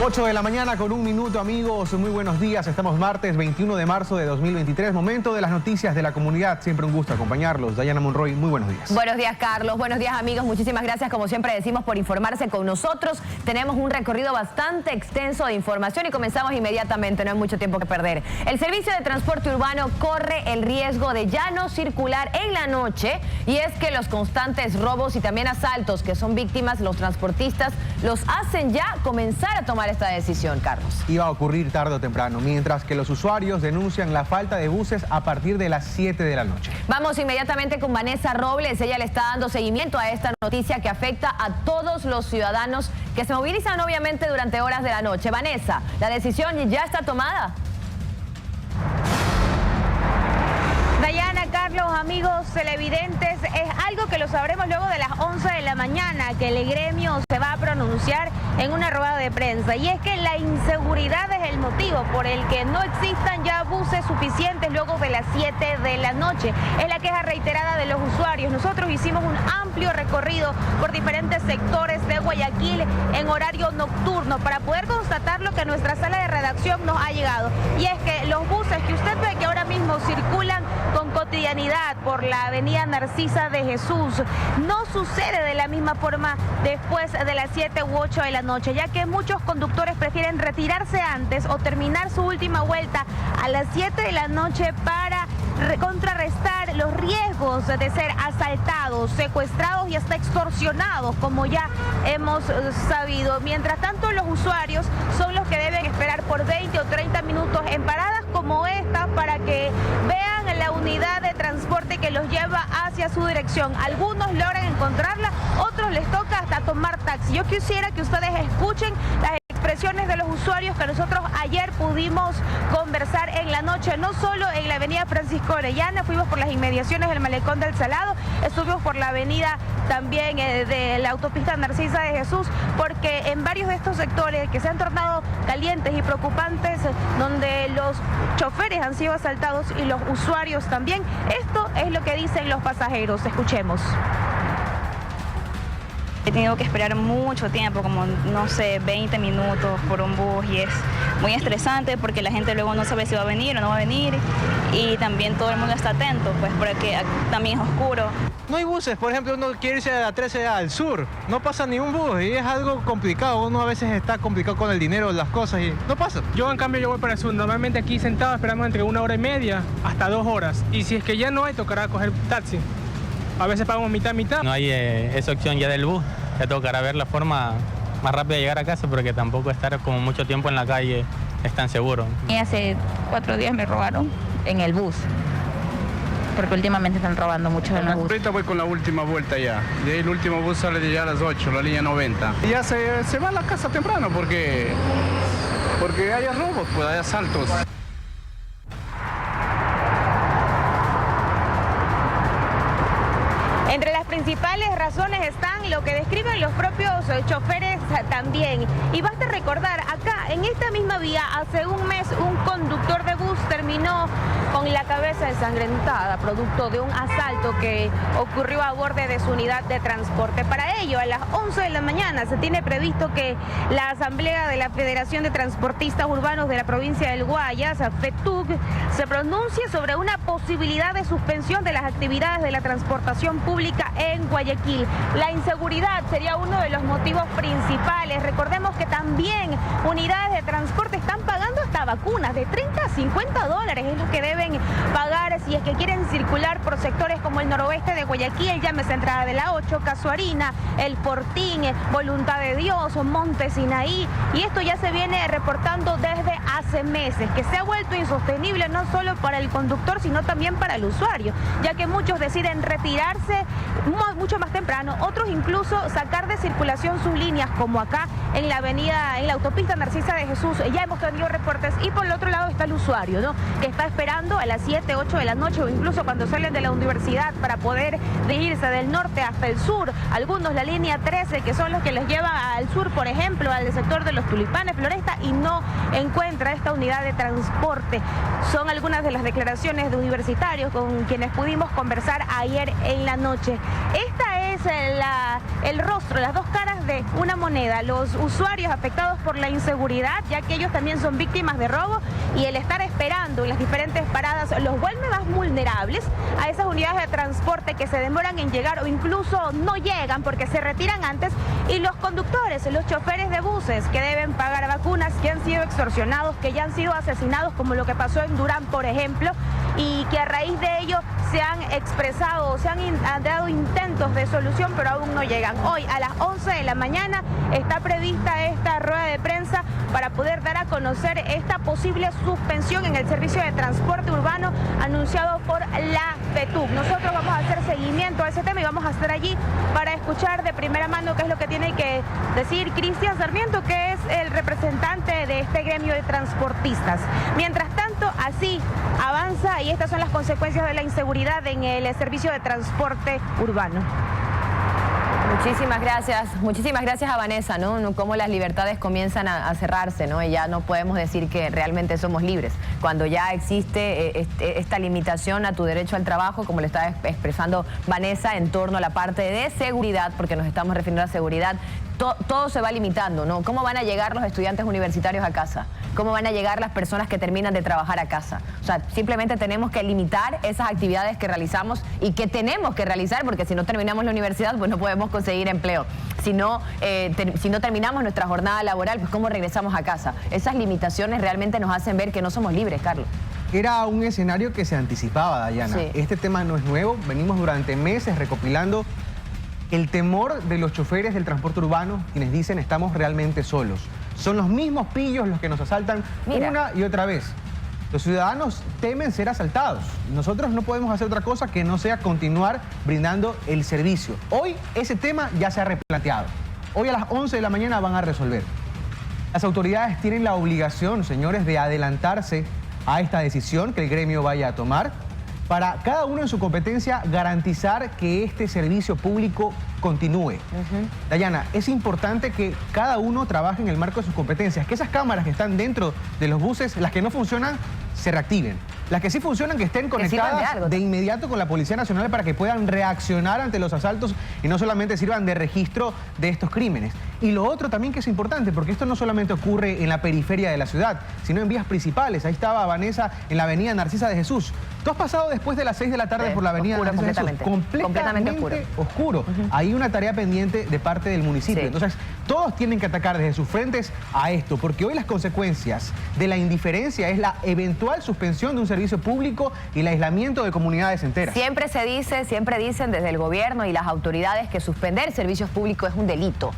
8 de la mañana con 1 minuto, amigos. Muy buenos días. Estamos martes 21 de marzo de 2023. Momento de las noticias de la comunidad. Siempre un gusto acompañarlos. Dayana Monroy, muy buenos días. Buenos días, Carlos. Buenos días, amigos. Muchísimas gracias, como siempre decimos, por informarse con nosotros. Tenemos un recorrido bastante extenso de información y comenzamos inmediatamente. No hay mucho tiempo que perder. El servicio de transporte urbano corre el riesgo de ya no circular en la noche, y es que los constantes robos y también asaltos que son víctimas los transportistas los hacen ya comenzar a tomar esta decisión, Carlos. Iba a ocurrir tarde o temprano, mientras que los usuarios denuncian la falta de buses a partir de las 7 de la noche. Vamos inmediatamente con Vanessa Robles. Ella le está dando seguimiento a esta noticia que afecta a todos los ciudadanos que se movilizan obviamente durante horas de la noche. Vanessa, ¿la decisión ya está tomada? Dayana, Carlos, amigos televidentes, es algo que lo sabremos luego de las 11 de la mañana, que el gremio se va a pronunciar en una rueda de prensa. Y es que la inseguridad es el motivo por el que no existan ya buses suficientes luego de las 7 de la noche. Es la queja reiterada de los usuarios. Nosotros hicimos un amplio recorrido por diferentes sectores de Guayaquil en horario nocturno para poder constatar lo que a nuestra sala de redacción nos ha llegado. Y es que los buses que usted ve que ahora mismo circulan con cotidianidad por la avenida Narcisa de Jesús no sucede de la misma forma después de las 7 u 8 de la noche, ya que muchos conductores prefieren retirarse antes o terminar su última vuelta a las 7 de la noche para contrarrestar los riesgos de ser asaltados, secuestrados y hasta extorsionados, como ya hemos sabido. Mientras tanto, los usuarios son los que deben esperar por 20 o 30 minutos en paradas como esta para que vean la unidad de transporte que los lleva hacia su dirección. Algunos logran encontrarla, otros les toca hasta tomar taxi. Yo quisiera que ustedes escuchen las expresiones de los usuarios que nosotros ayer pudimos conversar en la noche, no solo en la avenida Francisco Orellana, fuimos por las inmediaciones del Malecón del Salado, estuvimos por la avenida también de la autopista Narcisa de Jesús, porque en varios de estos sectores que se han tornado calientes y preocupantes, donde los choferes han sido asaltados y los usuarios también, esto es lo que dicen los pasajeros. Escuchemos. He tenido que esperar mucho tiempo, como no sé, 20 minutos por un bus, y es muy estresante porque la gente luego no sabe si va a venir o no va a venir, y también todo el mundo está atento, pues porque también es oscuro. No hay buses, por ejemplo, uno quiere irse a la 13 al sur, no pasa ni un bus y es algo complicado, uno a veces está complicado con el dinero, las cosas y no pasa. Yo en cambio voy para el sur, normalmente aquí sentado esperamos entre 1 hora y media hasta 2 horas, y si es que ya no hay, tocará coger taxi. A veces pagamos mitad. No hay esa opción ya del bus, ya tocará ver la forma más rápida de llegar a casa, porque tampoco estar como mucho tiempo en la calle es tan seguro. Y hace 4 días me robaron en el bus, porque últimamente están robando mucho en los buses. Ahorita voy con la última vuelta ya, de ahí el último bus sale de ya a las 8, la línea 90. Y ya se va a la casa temprano porque hay robos, pues hay asaltos. Entre las principales razones están lo que describen los propios choferes también. Y basta recordar, acá en esta misma vía, hace un mes, un conductor de bus terminó con la cabeza ensangrentada, producto de un asalto que ocurrió a borde de su unidad de transporte. Para ello, a las 11 de la mañana se tiene previsto que la Asamblea de la Federación de Transportistas Urbanos de la provincia del Guayas, FETUC, se pronuncie sobre una posibilidad de suspensión de las actividades de la transportación pública en Guayaquil. La inseguridad sería uno de los motivos principales. Recordemos que también unidades de transporte están pagando hasta vacunas de 30 a 50 dólares, es lo que deben pagar si es que quieren circular por sectores como el noroeste de Guayaquil, llámese Entrada de la 8, Casuarina, El Fortín, Voluntad de Dios, Monte Sinaí, y esto ya se viene reportando desde hace meses, que se ha vuelto insostenible no solo para el conductor, sino también para el usuario, ya que muchos deciden retirarse mucho más temprano, otros incluso sacar de circulación sus líneas, como acá en la avenida, en la autopista Narcisa de Jesús. Ya hemos tenido reportes, y por el otro lado está el usuario, ¿no?, que está esperando a las 7, 8 de la noche, o incluso cuando salen de la universidad para poder dirigirse del norte hasta el sur. Algunos la línea 13, que son los que les lleva al sur, por ejemplo, al sector de los Tulipanes, Floresta, y no encuentra esta unidad de transporte. Son algunas de las declaraciones de universitarios con quienes pudimos conversar ayer en la noche. Esta es el rostro, las dos caras de una moneda. Los usuarios afectados por la inseguridad, ya que ellos también son víctimas de robo, y el estar esperando en las diferentes paradas los vuelve más vulnerables a esas unidades de transporte que se demoran en llegar o incluso no llegan porque se retiran antes, y los conductores, los choferes de buses que deben pagar vacunas, que han sido extorsionados, que ya han sido asesinados, como lo que pasó en Durán, por ejemplo, y que a raíz de ello se han expresado, han dado intentos de solución, pero aún no llegan. Hoy a las 11 de la mañana está prevista esta rueda de prensa para poder dar a conocer esta posible suspensión en el servicio de transporte urbano anunciado por la FETUC. Nosotros vamos a hacer seguimiento a ese tema y vamos a estar allí para escuchar de primera mano qué es lo que tiene que decir Cristian Sarmiento, que es el representante de este gremio de transportistas. Mientras tanto, así avanza, y estas son las consecuencias de la inseguridad en el servicio de transporte urbano. Muchísimas gracias a Vanessa, ¿no? Cómo las libertades comienzan a cerrarse, ¿no? Y ya no podemos decir que realmente somos libres. Cuando ya existe esta limitación a tu derecho al trabajo, como le estaba expresando Vanessa, en torno a la parte de seguridad, porque nos estamos refiriendo a seguridad, todo se va limitando, ¿no? ¿Cómo van a llegar los estudiantes universitarios a casa? ¿Cómo van a llegar las personas que terminan de trabajar a casa? O sea, simplemente tenemos que limitar esas actividades que realizamos y que tenemos que realizar, porque si no terminamos la universidad, pues no podemos conseguir empleo. Si no terminamos nuestra jornada laboral, pues ¿cómo regresamos a casa? Esas limitaciones realmente nos hacen ver que no somos libres, Carlos. Era un escenario que se anticipaba, Dayana. Sí. Este tema no es nuevo, venimos durante meses recopilando el temor de los choferes del transporte urbano, quienes dicen estamos realmente solos. Son los mismos pillos los que nos asaltan una y otra vez. Los ciudadanos temen ser asaltados. Nosotros no podemos hacer otra cosa que no sea continuar brindando el servicio. Hoy ese tema ya se ha replanteado. Hoy a las 11 de la mañana van a resolver. Las autoridades tienen la obligación, señores, de adelantarse a esta decisión que el gremio vaya a tomar, para cada uno en su competencia garantizar que este servicio público continúe. Dayana, es importante que cada uno trabaje en el marco de sus competencias, que esas cámaras que están dentro de los buses, las que no funcionan, se reactiven. Las que sí funcionan, que estén conectadas de inmediato con la Policía Nacional para que puedan reaccionar ante los asaltos y no solamente sirvan de registro de estos crímenes. Y lo otro también que es importante, porque esto no solamente ocurre en la periferia de la ciudad, sino en vías principales. Ahí estaba Vanessa en la avenida Narcisa de Jesús. Tú has pasado después de las 6 de la tarde por la avenida Narcisa de Jesús. Completamente oscuro. Hay una tarea pendiente de parte del municipio. Entonces, todos tienen que atacar desde sus frentes a esto, porque hoy las consecuencias de la indiferencia es la eventual suspensión de un servicio público y el aislamiento de comunidades enteras. Siempre dicen desde el gobierno y las autoridades que suspender servicios públicos es un delito.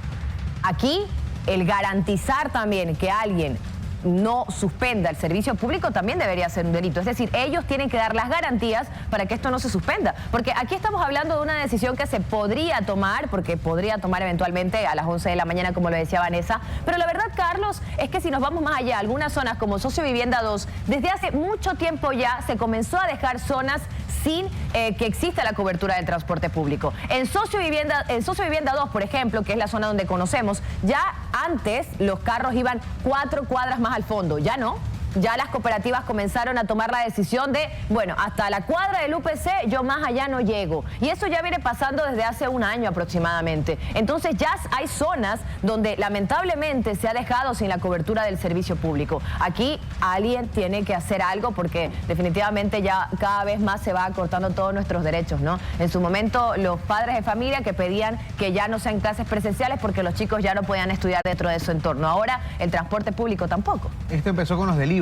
Aquí, el garantizar también que alguien no suspenda el servicio público también debería ser un delito. Es decir, ellos tienen que dar las garantías para que esto no se suspenda. Porque aquí estamos hablando de una decisión que se podría tomar, porque podría tomar eventualmente a las 11 de la mañana, como lo decía Vanessa. Pero la verdad, Carlos, es que si nos vamos más allá, algunas zonas como Sociovivienda 2, desde hace mucho tiempo ya se comenzó a dejar zonas sin que exista la cobertura del transporte público. En Sociovivienda 2, por ejemplo, que es la zona donde conocemos, ya antes los carros iban 4 cuadras más al fondo, ya no. Ya las cooperativas comenzaron a tomar la decisión de, bueno, hasta la cuadra del UPC yo más allá no llego. Y eso ya viene pasando desde hace un año aproximadamente. Entonces ya hay zonas donde lamentablemente se ha dejado sin la cobertura del servicio público. Aquí alguien tiene que hacer algo porque definitivamente ya cada vez más se va acortando todos nuestros derechos, ¿no? En su momento los padres de familia que pedían que ya no sean clases presenciales porque los chicos ya no podían estudiar dentro de su entorno. Ahora el transporte público tampoco. Esto empezó con los delivery.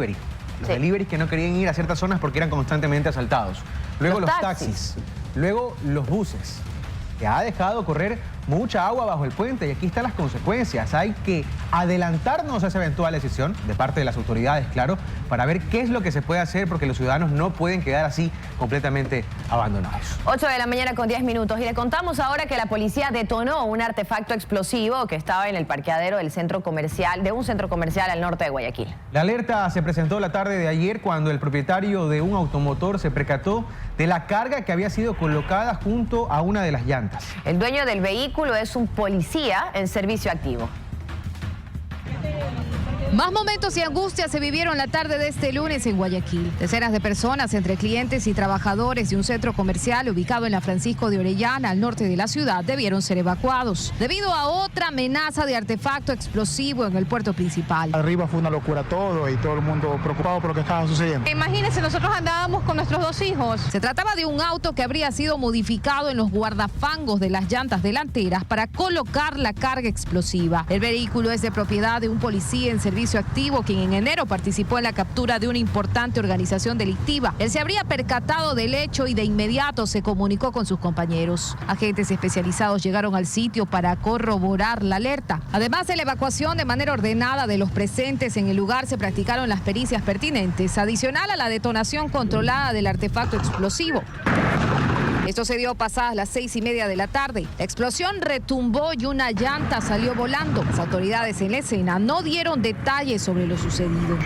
Los deliveries que no querían ir a ciertas zonas porque eran constantemente asaltados. Luego los taxis. Luego los buses. Que ha dejado correr mucha agua bajo el puente y aquí están las consecuencias. Hay que adelantarnos a esa eventual decisión de parte de las autoridades, claro, para ver qué es lo que se puede hacer porque los ciudadanos no pueden quedar así completamente abandonados. 8 de la mañana con 10 minutos y le contamos ahora que la policía detonó un artefacto explosivo que estaba en el parqueadero del centro comercial, de un centro comercial al norte de Guayaquil. La alerta se presentó la tarde de ayer cuando el propietario de un automotor se percató de la carga que había sido colocada junto a una de las llantas. El dueño del vehículo es un policía en servicio activo. Más momentos y angustias se vivieron la tarde de este lunes en Guayaquil. Decenas de personas, entre clientes y trabajadores de un centro comercial ubicado en la Francisco de Orellana, al norte de la ciudad, debieron ser evacuados debido a otra amenaza de artefacto explosivo en el puerto principal. Arriba fue una locura todo y todo el mundo preocupado por lo que estaba sucediendo. Imagínense, nosotros andábamos con nuestros 2 hijos. Se trataba de un auto que habría sido modificado en los guardafangos de las llantas delanteras para colocar la carga explosiva. El vehículo es de propiedad de un policía en servicio activo, quien en enero participó en la captura de una importante organización delictiva. Él se habría percatado del hecho y de inmediato se comunicó con sus compañeros. Agentes especializados llegaron al sitio para corroborar la alerta. Además de la evacuación de manera ordenada de los presentes en el lugar, se practicaron las pericias pertinentes, adicional a la detonación controlada del artefacto explosivo. Esto se dio pasadas las 6:30 de la tarde. La explosión retumbó y una llanta salió volando. Las autoridades en la escena no dieron detalles sobre lo sucedido.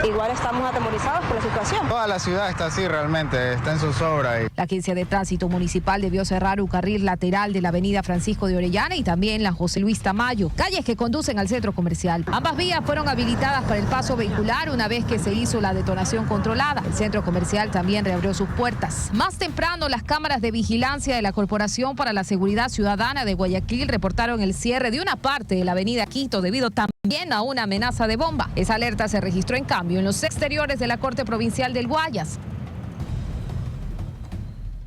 Igual estamos atemorizados por la situación. Toda la ciudad está así realmente, está en zozobra. La Agencia de Tránsito Municipal debió cerrar un carril lateral de la avenida Francisco de Orellana y también la José Luis Tamayo, calles que conducen al centro comercial. Ambas vías fueron habilitadas para el paso vehicular una vez que se hizo la detonación controlada. El centro comercial también reabrió sus puertas. Más temprano, las cámaras de vigilancia de la Corporación para la Seguridad Ciudadana de Guayaquil reportaron el cierre de una parte de la avenida Quito debido también a una amenaza de bomba. Esa alerta se registró en cambio en los exteriores de la Corte Provincial del Guayas.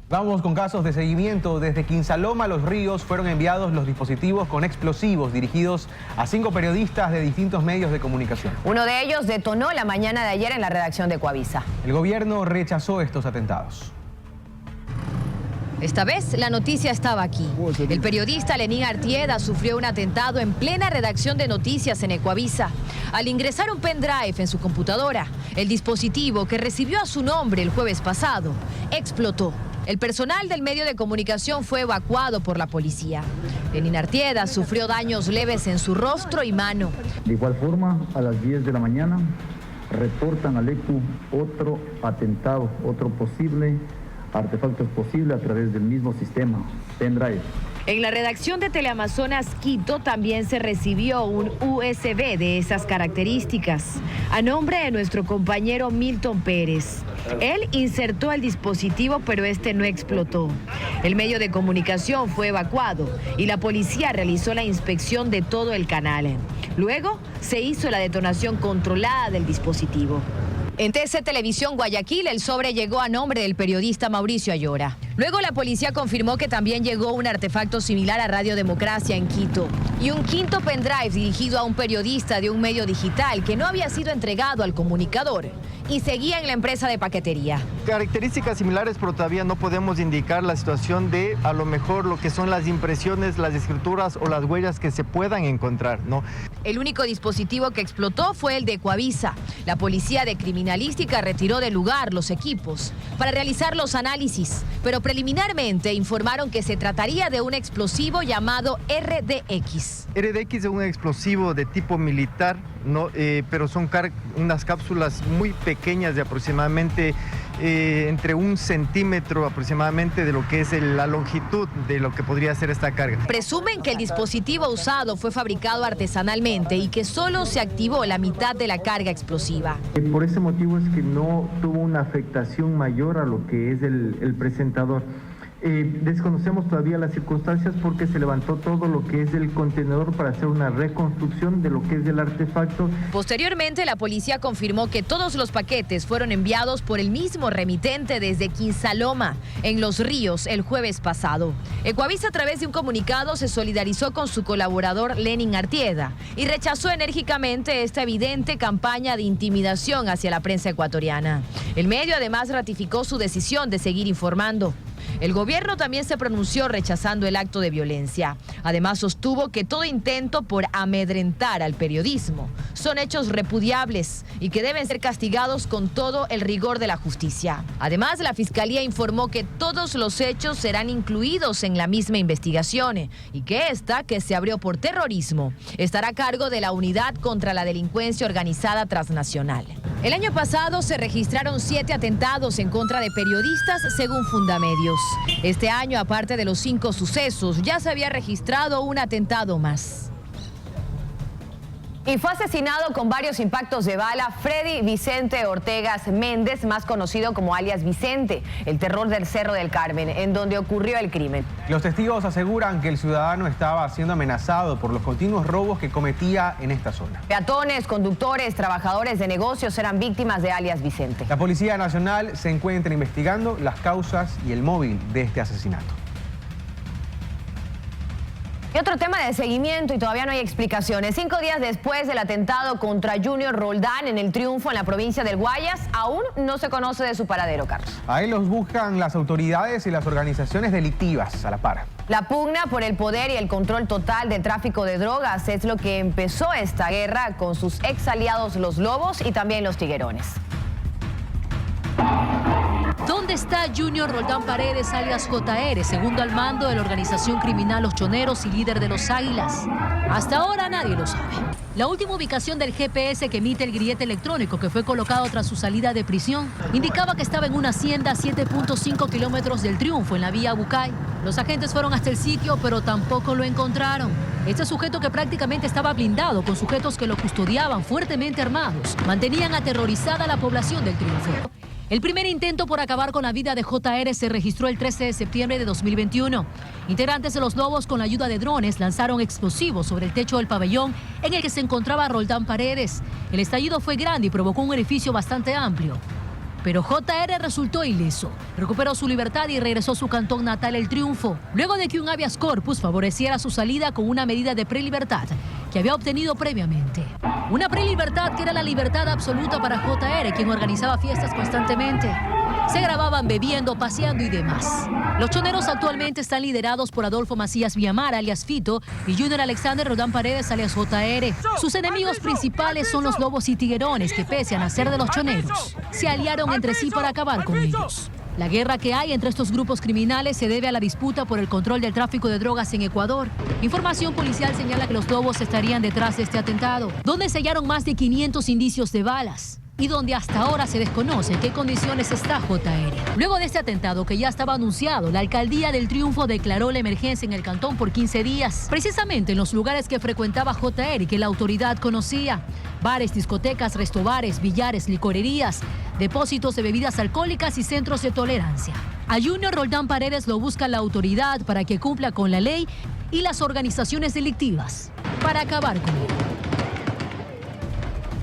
Vamos con casos de seguimiento. Desde Quinsaloma a Los Ríos fueron enviados los dispositivos con explosivos dirigidos a 5 periodistas de distintos medios de comunicación. Uno de ellos detonó la mañana de ayer en la redacción de Ecuavisa. El gobierno rechazó estos atentados. Esta vez la noticia estaba aquí. El periodista Lenín Artieda sufrió un atentado en plena redacción de noticias en Ecuavisa. Al ingresar un pendrive en su computadora, el dispositivo que recibió a su nombre el jueves pasado explotó. El personal del medio de comunicación fue evacuado por la policía. Lenín Artieda sufrió daños leves en su rostro y mano. De igual forma, a las 10 de la mañana reportan al ECU otro atentado, otro posible artefacto explosivo a través del mismo sistema, pendrive. En la redacción de Teleamazonas Quito también se recibió un USB de esas características, a nombre de nuestro compañero Milton Pérez. Él insertó el dispositivo, pero este no explotó. El medio de comunicación fue evacuado y la policía realizó la inspección de todo el canal. Luego se hizo la detonación controlada del dispositivo. En TC Televisión Guayaquil, el sobre llegó a nombre del periodista Mauricio Ayora. Luego la policía confirmó que también llegó un artefacto similar a Radio Democracia en Quito y un quinto pendrive dirigido a un periodista de un medio digital que no había sido entregado al comunicador y seguía en la empresa de paquetería. Características similares, pero todavía no podemos indicar la situación de a lo mejor lo que son las impresiones, las escrituras o las huellas que se puedan encontrar, ¿no? El único dispositivo que explotó fue el de Ecuavisa. La policía de criminalística retiró del lugar los equipos para realizar los análisis, pero preliminarmente informaron que se trataría de un explosivo llamado RDX. RDX es un explosivo de tipo militar, ¿no? Pero son unas cápsulas muy pequeñas de aproximadamente entre 1 centímetro aproximadamente de lo que es la longitud de lo que podría ser esta carga. Presumen que el dispositivo usado fue fabricado artesanalmente y que solo se activó la mitad de la carga explosiva. Por ese motivo es que no tuvo una afectación mayor a lo que es el presentador. Desconocemos todavía las circunstancias porque se levantó todo lo que es el contenedor para hacer una reconstrucción de lo que es el artefacto. Posteriormente, la policía confirmó que todos los paquetes fueron enviados por el mismo remitente desde Quinsaloma, en Los Ríos, el jueves pasado. Ecuavisa, a través de un comunicado, se solidarizó con su colaborador Lenín Artieda y rechazó enérgicamente esta evidente campaña de intimidación hacia la prensa ecuatoriana. El medio además ratificó su decisión de seguir informando. El gobierno también se pronunció rechazando el acto de violencia. Además, sostuvo que todo intento por amedrentar al periodismo son hechos repudiables y que deben ser castigados con todo el rigor de la justicia. Además, la Fiscalía informó que todos los hechos serán incluidos en la misma investigación y que esta, que se abrió por terrorismo, estará a cargo de la Unidad contra la Delincuencia Organizada Transnacional. El año pasado se registraron 7 atentados en contra de periodistas, según Fundamedios. Este año, aparte de los 5 sucesos, ya se había registrado un atentado más. Y fue asesinado con varios impactos de bala Freddy Vicente Ortegas Méndez, más conocido como alias Vicente, el terror del Cerro del Carmen, en donde ocurrió el crimen. Los testigos aseguran que el ciudadano estaba siendo amenazado por los continuos robos que cometía en esta zona. Peatones, conductores, trabajadores de negocios eran víctimas de alias Vicente. La Policía Nacional se encuentra investigando las causas y el móvil de este asesinato. Y otro tema de seguimiento y todavía no hay explicaciones. 5 días después del atentado contra Junior Roldán en el Triunfo en la provincia del Guayas, aún no se conoce de su paradero, Carlos. Ahí los buscan las autoridades y las organizaciones delictivas a la par. La pugna por el poder y el control total del tráfico de drogas es lo que empezó esta guerra con sus ex aliados los Lobos y también los Tiguerones. ¿Dónde está Junior Roldán Paredes, alias JR, segundo al mando de la organización criminal Los Choneros y líder de los Águilas? Hasta ahora nadie lo sabe. La última ubicación del GPS que emite el grillete electrónico que fue colocado tras su salida de prisión indicaba que estaba en una hacienda a 7.5 kilómetros del Triunfo, en la vía Bucay. Los agentes fueron hasta el sitio, pero tampoco lo encontraron. Este sujeto, que prácticamente estaba blindado con sujetos que lo custodiaban fuertemente armados, mantenían aterrorizada a la población del Triunfo. El primer intento por acabar con la vida de JR se registró el 13 de septiembre de 2021. Integrantes de los Lobos, con la ayuda de drones, lanzaron explosivos sobre el techo del pabellón en el que se encontraba Roldán Paredes. El estallido fue grande y provocó un edificio bastante amplio. Pero JR resultó ileso. Recuperó su libertad y regresó a su cantón natal, El Triunfo, luego de que un habeas corpus favoreciera su salida con una medida de prelibertad que había obtenido previamente. Una prelibertad que era la libertad absoluta para JR, quien organizaba fiestas constantemente. Se grababan bebiendo, paseando y demás. Los Choneros actualmente están liderados por Adolfo Macías Villamar, alias Fito, y Junior Alexander Roldán Paredes, alias JR. Sus enemigos principales son los Lobos y Tiguerones, que pese a nacer de los Choneros, se aliaron entre sí para acabar con ellos. La guerra que hay entre estos grupos criminales se debe a la disputa por el control del tráfico de drogas en Ecuador. Información policial señala que los Lobos estarían detrás de este atentado, donde se hallaron más de 500 indicios de balas y donde hasta ahora se desconoce en qué condiciones está JR. Luego de este atentado, que ya estaba anunciado, la alcaldía del Triunfo declaró la emergencia en el cantón por 15 días, precisamente en los lugares que frecuentaba JR y que la autoridad conocía: bares, discotecas, restobares, billares, licorerías, depósitos de bebidas alcohólicas y centros de tolerancia. A Junior Roldán Paredes lo busca la autoridad para que cumpla con la ley y las organizaciones delictivas para acabar con él.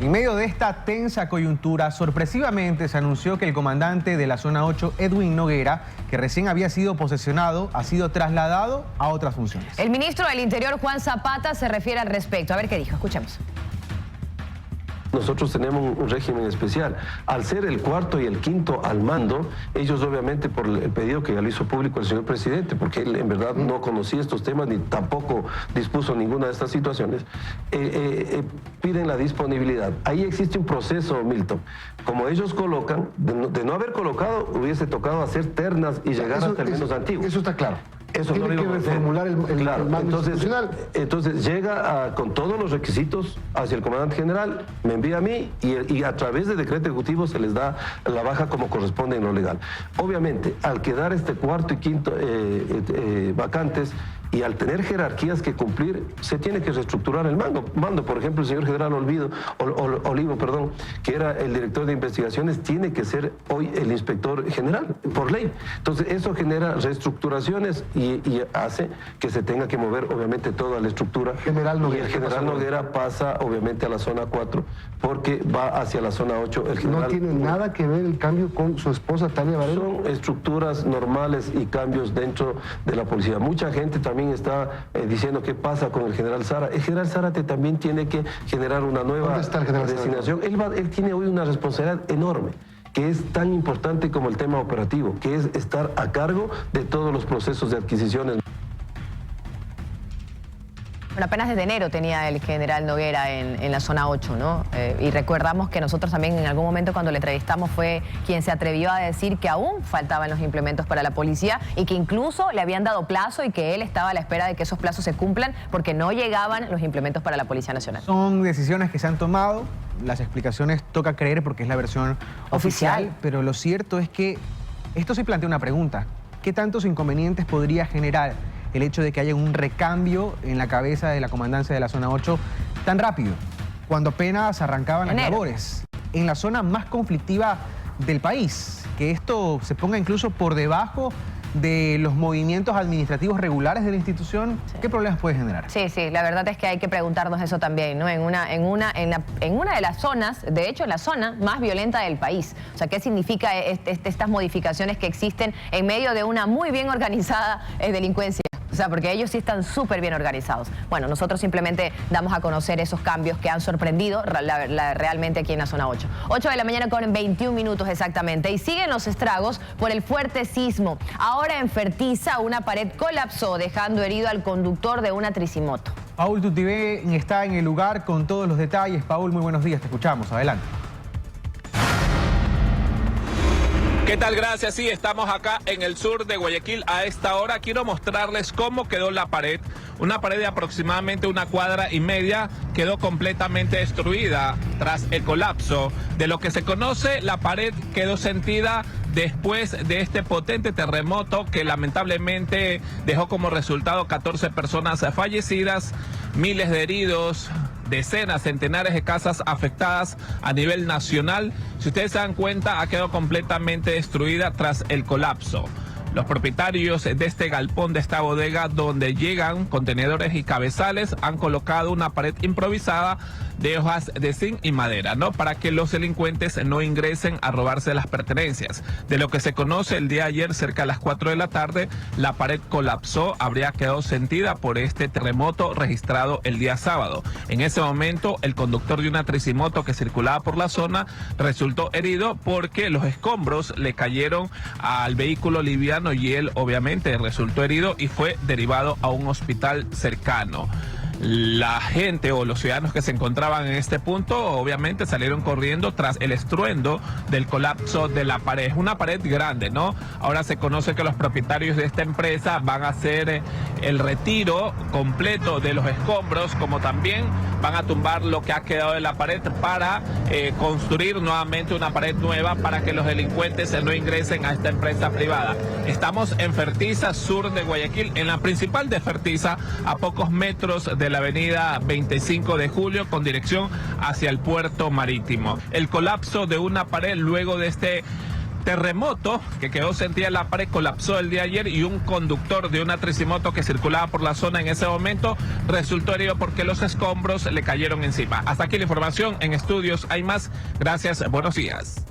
En medio de esta tensa coyuntura, sorpresivamente se anunció que el comandante de la Zona 8, Edwin Noguera, que recién había sido posesionado, ha sido trasladado a otras funciones. El ministro del Interior, Juan Zapata, se refiere al respecto. A ver qué dijo, escuchemos. Nosotros tenemos un régimen especial. Al ser el cuarto y el quinto al mando, ellos obviamente, por el pedido que ya lo hizo público el señor presidente, porque él en verdad no conocía estos temas ni tampoco dispuso ninguna de estas situaciones, piden la disponibilidad. Ahí existe un proceso, Milton. Como ellos colocan, de no haber colocado, hubiese tocado hacer ternas y llegar hasta el menos antiguo. Eso está claro. Eso tiene que reformular el mando institucional. Entonces llega con todos los requisitos hacia el comandante general, me envía a mí y a través de decreto ejecutivo se les da la baja como corresponde en lo legal. Obviamente, al quedar este cuarto y quinto vacantes y al tener jerarquías que cumplir, se tiene que reestructurar el mando. Por ejemplo, el señor general Olivo, que era el director de investigaciones, tiene que ser hoy el inspector general, por ley. Entonces, eso genera reestructuraciones y hace que se tenga que mover, obviamente, toda la estructura. Y el general Noguera pasa, obviamente, a la zona 4, porque va hacia la zona 8. El general, ¿no tiene nada que ver el cambio con su esposa, Tania Varela? Son estructuras normales y cambios dentro de la policía. Mucha gente también está diciendo qué pasa con el general Zárate. El general Zárate también tiene que generar una nueva designación. Él tiene hoy una responsabilidad enorme, que es tan importante como el tema operativo, que es estar a cargo de todos los procesos de adquisiciones. Bueno, apenas desde enero tenía el general Noguera en la zona 8, ¿no? Y recordamos que nosotros también en algún momento cuando le entrevistamos fue quien se atrevió a decir que aún faltaban los implementos para la policía y que incluso le habían dado plazo y que él estaba a la espera de que esos plazos se cumplan porque no llegaban los implementos para la Policía Nacional. Son decisiones que se han tomado, las explicaciones toca creer porque es la versión oficial, pero lo cierto es que esto se plantea una pregunta: ¿qué tantos inconvenientes podría generar el hecho de que haya un recambio en la cabeza de la comandancia de la Zona 8 tan rápido? cuando apenas arrancaban las labores, en la zona más conflictiva del país. Que esto se ponga incluso por debajo de los movimientos administrativos regulares de la institución, ¿qué problemas puede generar? Sí, la verdad es que hay que preguntarnos eso también, ¿no? En una de las zonas, de hecho en la zona más violenta del país. O sea, ¿qué significa estas modificaciones que existen en medio de una muy bien organizada delincuencia? O sea, porque ellos sí están súper bien organizados. Bueno, nosotros simplemente damos a conocer esos cambios que han sorprendido realmente aquí en la zona 8. 8 de la mañana con 21 minutos exactamente. Y siguen los estragos por el fuerte sismo. Ahora en Fertiza una pared colapsó, dejando herido al conductor de una tricimoto. Paul Tutibé está en el lugar con todos los detalles. Paul, muy buenos días, te escuchamos. Adelante. ¿Qué tal? Gracias. Sí, estamos acá en el sur de Guayaquil. A esta hora quiero mostrarles cómo quedó la pared. Una pared de aproximadamente 1,5 cuadras quedó completamente destruida tras el colapso. De lo que se conoce, la pared quedó sentida después de este potente terremoto que lamentablemente dejó como resultado 14 personas fallecidas, miles de heridos, decenas, centenares de casas afectadas a nivel nacional. Si ustedes se dan cuenta, ha quedado completamente destruida tras el colapso. Los propietarios de este galpón, de esta bodega donde llegan contenedores y cabezales, han colocado una pared improvisada de hojas de zinc y madera, ¿no? Para que los delincuentes no ingresen a robarse las pertenencias. De lo que se conoce, el día de ayer, cerca de las 4 de la tarde, la pared colapsó, habría quedado sentida por este terremoto registrado el día sábado. En ese momento, el conductor de una tricimoto que circulaba por la zona resultó herido porque los escombros le cayeron al vehículo liviano y él obviamente resultó herido y fue derivado a un hospital cercano. La gente o los ciudadanos que se encontraban en este punto obviamente salieron corriendo tras el estruendo del colapso de la pared. Es una pared grande, ¿no? Ahora se conoce que los propietarios de esta empresa van a hacer el retiro completo de los escombros, como también van a tumbar lo que ha quedado de la pared para construir nuevamente una pared nueva para que los delincuentes no ingresen a esta empresa privada. Estamos en Fertiza, sur de Guayaquil, en la principal de Fertiza, a pocos metros de la avenida 25 de Julio con dirección hacia el puerto marítimo. El colapso de una pared luego de este terremoto que quedó sentida, la pared colapsó el día de ayer y un conductor de una tricimoto que circulaba por la zona en ese momento resultó herido porque los escombros le cayeron encima. Hasta aquí la información. En estudios hay más. Gracias, buenos días.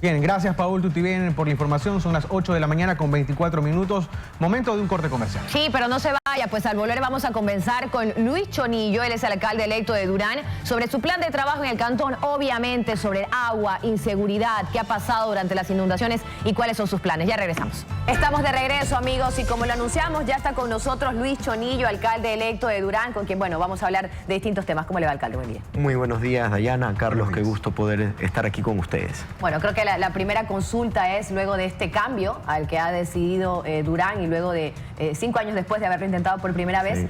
Bien, gracias Paul Tutibé por la información. Son las 8 de la mañana con 24 minutos. Momento de un corte comercial. Sí, pero no se vaya, pues al volver vamos a conversar con Luis Chonillo, él es el alcalde electo de Durán, sobre su plan de trabajo en el cantón, obviamente sobre agua, inseguridad, qué ha pasado durante las inundaciones y cuáles son sus planes. Ya regresamos. Estamos de regreso, amigos, y como lo anunciamos, ya está con nosotros Luis Chonillo, alcalde electo de Durán, con quien, bueno, vamos a hablar de distintos temas. ¿Cómo le va, alcalde? Buen día. Muy buenos días, Dayana, Carlos, qué gusto poder estar aquí con ustedes. Bueno, creo que la primera consulta es luego de este cambio al que ha decidido Durán y luego de 5 años después de haberlo intentado por primera vez,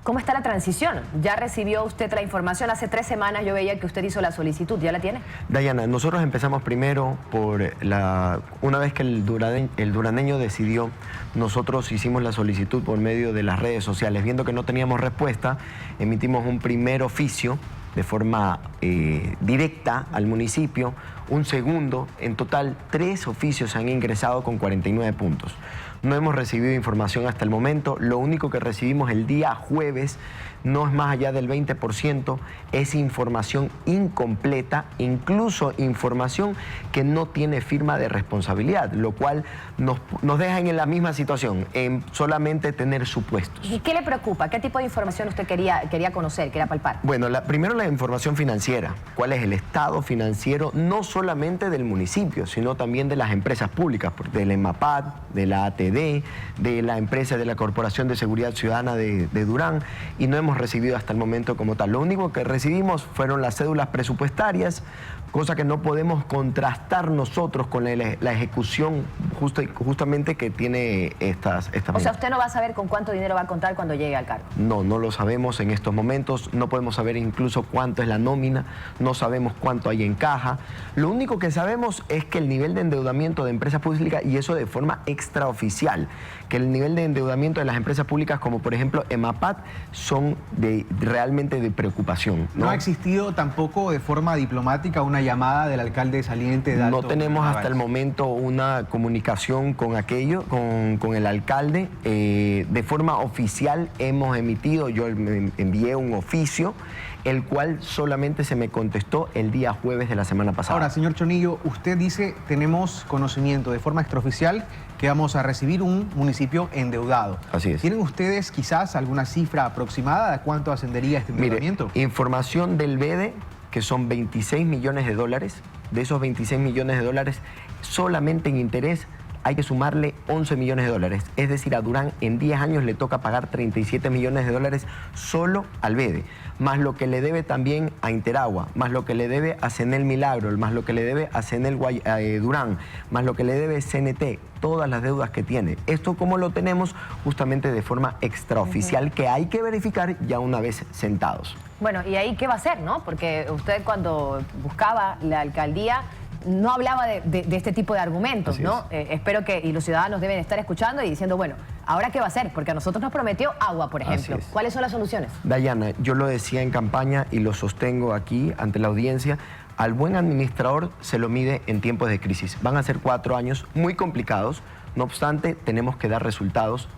¿cómo está la transición? ¿Ya recibió usted la información? Hace 3 semanas yo veía que usted hizo la solicitud, ¿ya la tiene? Dayana, nosotros empezamos primero por una vez que el duraneño decidió, nosotros hicimos la solicitud por medio de las redes sociales. Viendo que no teníamos respuesta, emitimos un primer oficio de forma directa al municipio, un segundo, en total 3 oficios han ingresado con 49 puntos. No hemos recibido información hasta el momento, lo único que recibimos el día jueves no es más allá del 20%, es información incompleta, incluso información que no tiene firma de responsabilidad, lo cual nos deja en la misma situación, en solamente tener supuestos. ¿Y qué le preocupa? ¿Qué tipo de información usted quería conocer, quería palpar? Bueno, primero la información financiera, cuál es el estado financiero no solamente del municipio, sino también de las empresas públicas, del EMAPAD, de la ATD, de la empresa de la Corporación de Seguridad Ciudadana de Durán, y no hemos recibido hasta el momento como tal. Lo único que recibimos fueron las cédulas presupuestarias, cosa que no podemos contrastar nosotros con la ejecución justamente que tiene estas O sea, usted no va a saber con cuánto dinero va a contar cuando llegue al cargo. No lo sabemos en estos momentos, no podemos saber incluso cuánto es la nómina, no sabemos cuánto hay en caja. Lo único que sabemos es que el nivel de endeudamiento de empresas públicas, y eso de forma extraoficial, extrafinancial, que el nivel de endeudamiento de las empresas públicas como por ejemplo EMAPAT son realmente de preocupación. ¿No ha existido tampoco de forma diplomática una llamada del alcalde saliente de Alto? No tenemos hasta el momento una comunicación con con el alcalde. De forma oficial hemos emitido, yo me envié un oficio, el cual solamente se me contestó el día jueves de la semana pasada. Ahora, señor Chonillo, usted dice, tenemos conocimiento de forma extraoficial que vamos a recibir un municipio endeudado. Así es. ¿Tienen ustedes quizás alguna cifra aproximada de cuánto ascendería este endeudamiento? Mire, información del BEDE, que son 26 millones de dólares. De esos 26 millones de dólares, solamente en interés hay que sumarle 11 millones de dólares. Es decir, a Durán en 10 años le toca pagar 37 millones de dólares solo al BEDE, más lo que le debe también a Interagua, más lo que le debe a CENEL Milagro, más lo que le debe a CENEL Durán, más lo que le debe CNT, todas las deudas que tiene. Esto como lo tenemos justamente de forma extraoficial, que hay que verificar ya una vez sentados. Bueno, ¿y ahí qué va a hacer, no? Porque usted cuando buscaba la alcaldía no hablaba de este tipo de argumentos, ¿no? Espero que y los ciudadanos deben estar escuchando y diciendo, bueno, ¿ahora qué va a hacer? Porque a nosotros nos prometió agua, por ejemplo. ¿Cuáles son las soluciones? Dayana, yo lo decía en campaña y lo sostengo aquí ante la audiencia. Al buen administrador se lo mide en tiempos de crisis. Van a ser 4 años muy complicados. No obstante, tenemos que dar resultados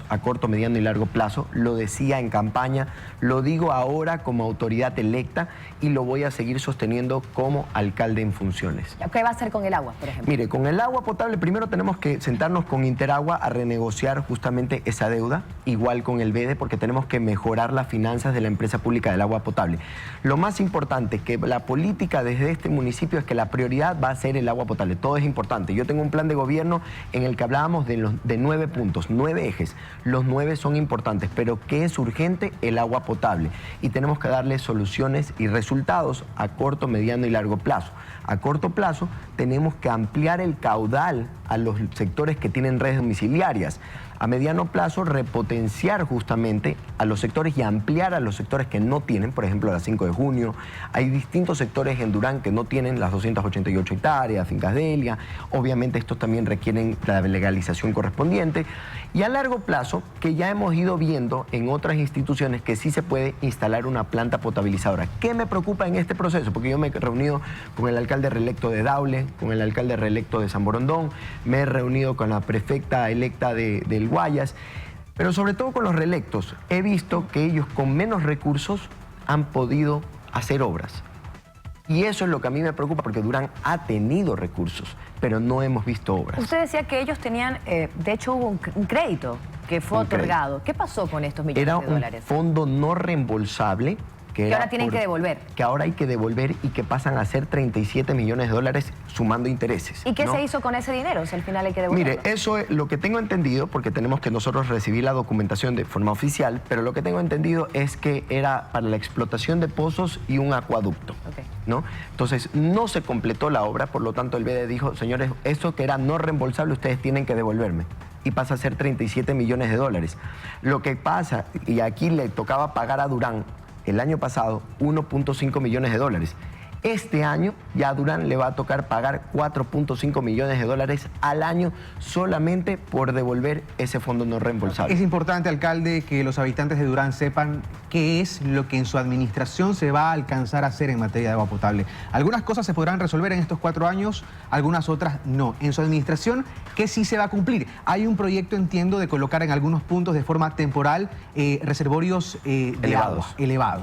a corto, mediano y largo plazo. Lo decía en campaña, lo digo ahora como autoridad electa y lo voy a seguir sosteniendo como alcalde en funciones. ¿Qué va a hacer con el agua, por ejemplo? Mire, con el agua potable primero tenemos que sentarnos con Interagua a renegociar justamente esa deuda, igual con el BEDE, porque tenemos que mejorar las finanzas de la empresa pública del agua potable. Lo más importante, que la política desde este municipio es que la prioridad va a ser el agua potable. Todo es importante. Yo tengo un plan de gobierno en el que hablábamos de 9 puntos, 9 ejes. Los 9 son importantes, pero ¿qué es urgente? El agua potable. Y tenemos que darle soluciones y resultados a corto, mediano y largo plazo. A corto plazo tenemos que ampliar el caudal a los sectores que tienen redes domiciliarias. A mediano plazo, repotenciar justamente a los sectores y ampliar a los sectores que no tienen, por ejemplo, a la 5 de junio. Hay distintos sectores en Durán que no tienen las 288 hectáreas, fincas Delia. Obviamente estos también requieren la legalización correspondiente. Y a largo plazo, que ya hemos ido viendo en otras instituciones que sí se puede instalar una planta potabilizadora. ¿Qué me preocupa en este proceso? Porque yo me he reunido con el alcalde reelecto de Daule, con el alcalde reelecto de San Borondón, me he reunido con la prefecta electa del Guayas, pero sobre todo con los reelectos. He visto que ellos con menos recursos han podido hacer obras. Y eso es lo que a mí me preocupa, porque Durán ha tenido recursos, pero no hemos visto obras. Usted decía que ellos tenían, de hecho hubo un crédito que fue otorgado. ¿Qué pasó con estos millones de dólares? Era un fondo no reembolsable. Que ahora tienen que devolver. Que ahora hay que devolver y que pasan a ser 37 millones de dólares sumando intereses. ¿Y qué se hizo con ese dinero si al final hay que devolverlo? Mire, eso es lo que tengo entendido, porque tenemos que nosotros recibir la documentación de forma oficial, pero lo que tengo entendido es que era para la explotación de pozos y un acueducto, ¿no? Entonces, no se completó la obra, por lo tanto el BEDE dijo, señores, eso que era no reembolsable, ustedes tienen que devolverme. Y pasa a ser 37 millones de dólares. Lo que pasa, y aquí le tocaba pagar a Durán, el año pasado, 1.5 millones de dólares. Este año ya a Durán le va a tocar pagar 4.5 millones de dólares al año solamente por devolver ese fondo no reembolsable. Es importante, alcalde, que los habitantes de Durán sepan qué es lo que en su administración se va a alcanzar a hacer en materia de agua potable. Algunas cosas se podrán resolver en estos 4 años, algunas otras no. En su administración, ¿qué sí se va a cumplir? Hay un proyecto, entiendo, de colocar en algunos puntos de forma temporal reservorios elevados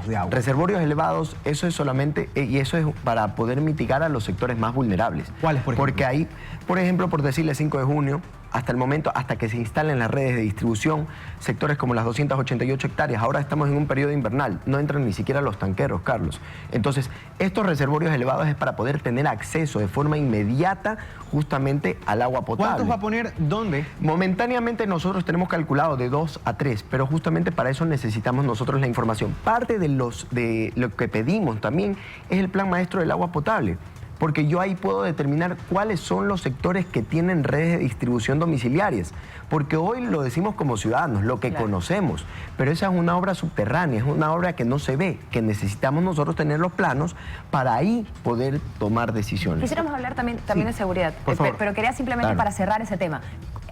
de agua. Reservorios elevados, eso es solamente, y eso es para poder mitigar a los sectores más vulnerables. ¿Cuáles, por ejemplo? Porque ahí, por ejemplo, por decirle 5 de junio, hasta el momento, hasta que se instalen las redes de distribución, sectores como las 288 hectáreas, ahora estamos en un periodo invernal, no entran ni siquiera los tanqueros, Carlos. Entonces, estos reservorios elevados es para poder tener acceso de forma inmediata justamente al agua potable. ¿Cuántos va a poner dónde? Momentáneamente nosotros tenemos calculado de 2 a 3, pero justamente para eso necesitamos nosotros la información. Parte de lo que pedimos también es el plan maestro del agua potable, porque yo ahí puedo determinar cuáles son los sectores que tienen redes de distribución domiciliarias, porque hoy lo decimos como ciudadanos, lo que conocemos, pero esa es una obra subterránea, es una obra que no se ve, que necesitamos nosotros tener los planos para ahí poder tomar decisiones. Quisiéramos hablar también de seguridad, pero quería simplemente para cerrar ese tema.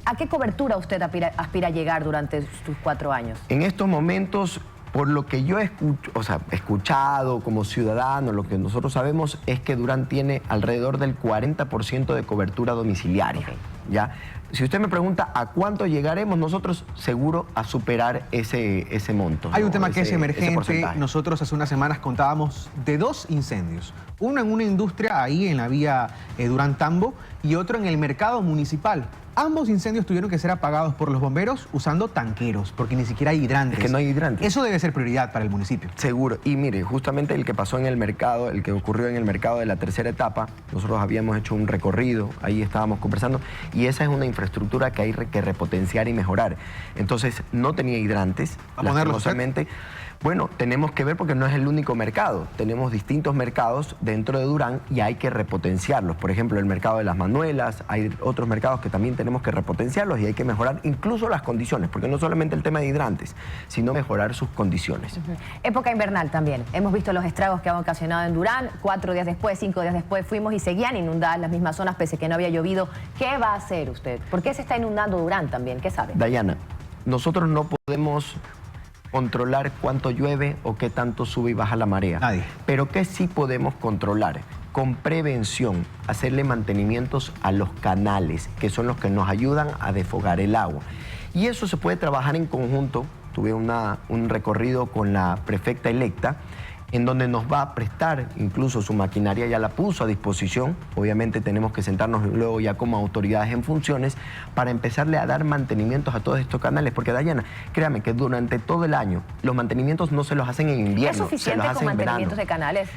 ¿A qué cobertura usted aspira a llegar durante sus 4 años? En estos momentos, por lo que yo he escuchado como ciudadano, lo que nosotros sabemos es que Durán tiene alrededor del 40% de cobertura domiciliaria. Okay. ¿Ya? Si usted me pregunta a cuánto llegaremos, nosotros seguro a superar ese monto. Hay un tema que es emergente. Nosotros hace unas semanas contábamos de 2 incendios. Uno en una industria ahí en la vía Durán-Tambo y otro en el mercado municipal. Ambos incendios tuvieron que ser apagados por los bomberos usando tanqueros, porque ni siquiera hay hidrantes. Es que no hay hidrantes. Eso debe ser prioridad para el municipio. Seguro. Y mire, justamente el que pasó en el mercado, el que ocurrió en el mercado de la tercera etapa, nosotros habíamos hecho un recorrido, ahí estábamos conversando, y esa es una infraestructura que hay que repotenciar y mejorar. Entonces, no tenía hidrantes, lastimosamente. Bueno, tenemos que ver porque no es el único mercado. Tenemos distintos mercados dentro de Durán y hay que repotenciarlos. Por ejemplo, el mercado de las Manuelas, hay otros mercados que también tenemos que repotenciarlos y hay que mejorar incluso las condiciones, porque no solamente el tema de hidrantes, sino mejorar sus condiciones. Época invernal también. Hemos visto los estragos que han ocasionado en Durán. 4 días después, 5 días después fuimos y seguían inundadas las mismas zonas pese que no había llovido. ¿Qué va a hacer usted? ¿Por qué se está inundando Durán también? ¿Qué sabe? Dayana, nosotros no podemos controlar cuánto llueve o qué tanto sube y baja la marea. Nadie. Pero que sí podemos controlar con prevención, hacerle mantenimientos a los canales, que son los que nos ayudan a desfogar el agua. Y eso se puede trabajar en conjunto. Tuve un recorrido con la prefecta electa, en donde nos va a prestar, incluso su maquinaria ya la puso a disposición. Obviamente tenemos que sentarnos luego ya como autoridades en funciones para empezarle a dar mantenimientos a todos estos canales, porque Dayana, créame que durante todo el año los mantenimientos no se los hacen en invierno, ¿Es suficiente se los hacen con en verano. mantenimientos de canales?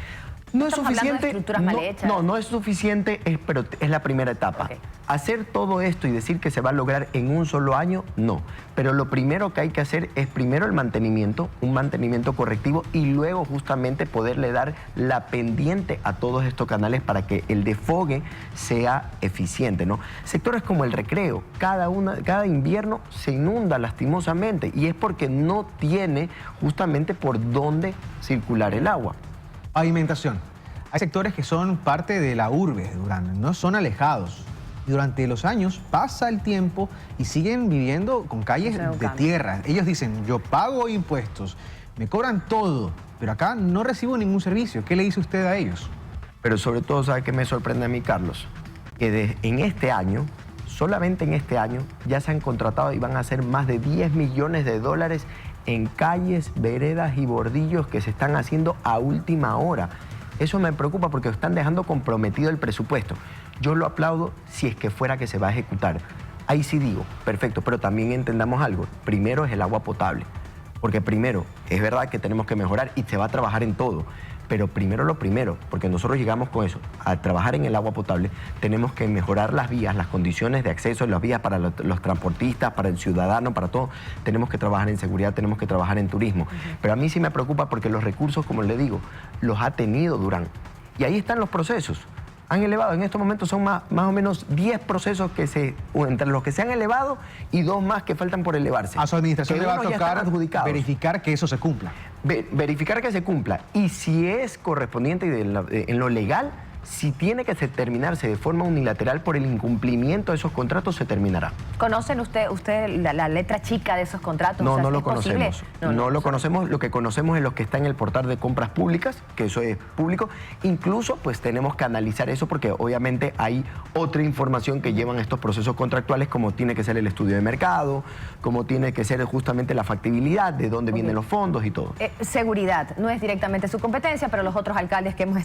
No es suficiente. De estructuras mal hechas. No es suficiente, pero es la primera etapa. Okay. Hacer todo esto y decir que se va a lograr en un solo año, no. Pero lo primero que hay que hacer es primero el mantenimiento, un mantenimiento correctivo y luego justamente poderle dar la pendiente a todos estos canales para que el desfogue sea eficiente, ¿no? Sectores como el Recreo, cada invierno se inunda lastimosamente y es porque no tiene justamente por dónde circular el agua. Pavimentación. Hay sectores que son parte de la urbe de Durán, no son alejados. Y durante los años pasa el tiempo y siguen viviendo con calles de tierra. Ellos dicen, yo pago impuestos, me cobran todo, pero acá no recibo ningún servicio. ¿Qué le dice usted a ellos? Pero sobre todo, ¿sabe qué me sorprende a mí, Carlos? Que en este año, solamente en este año, ya se han contratado y van a hacer más de 10 millones de dólares en calles, veredas y bordillos que se están haciendo a última hora. Eso me preocupa porque están dejando comprometido el presupuesto. Yo lo aplaudo si es que fuera que se va a ejecutar. Ahí sí digo, perfecto, pero también entendamos algo. Primero es el agua potable, porque primero es verdad que tenemos que mejorar y se va a trabajar en todo. Pero primero lo primero, porque nosotros llegamos con eso, a trabajar en el agua potable, tenemos que mejorar las vías, las condiciones de acceso a las vías para los transportistas, para el ciudadano, para todo. Tenemos que trabajar en seguridad, tenemos que trabajar en turismo. Pero a mí sí me preocupa porque los recursos, como le digo, los ha tenido Durán. Y ahí están los procesos. Han elevado, en estos momentos son más o menos 10 procesos entre los que se han elevado y 2 más que faltan por elevarse. A su administración le va a tocar verificar que eso se cumpla. Verificar que se cumpla. Y si es correspondiente en lo legal, si tiene que terminarse de forma unilateral por el incumplimiento de esos contratos, se terminará. ¿Conocen usted la letra chica de esos contratos? No, o sea, no lo ¿es conocemos. No lo conocemos. Lo que conocemos es lo que está en el portal de compras públicas, que eso es público. Incluso, pues tenemos que analizar eso porque obviamente hay otra información que llevan estos procesos contractuales, como tiene que ser el estudio de mercado, como tiene que ser justamente la factibilidad, de dónde vienen los fondos y todo. Seguridad no es directamente su competencia, pero los otros alcaldes que hemos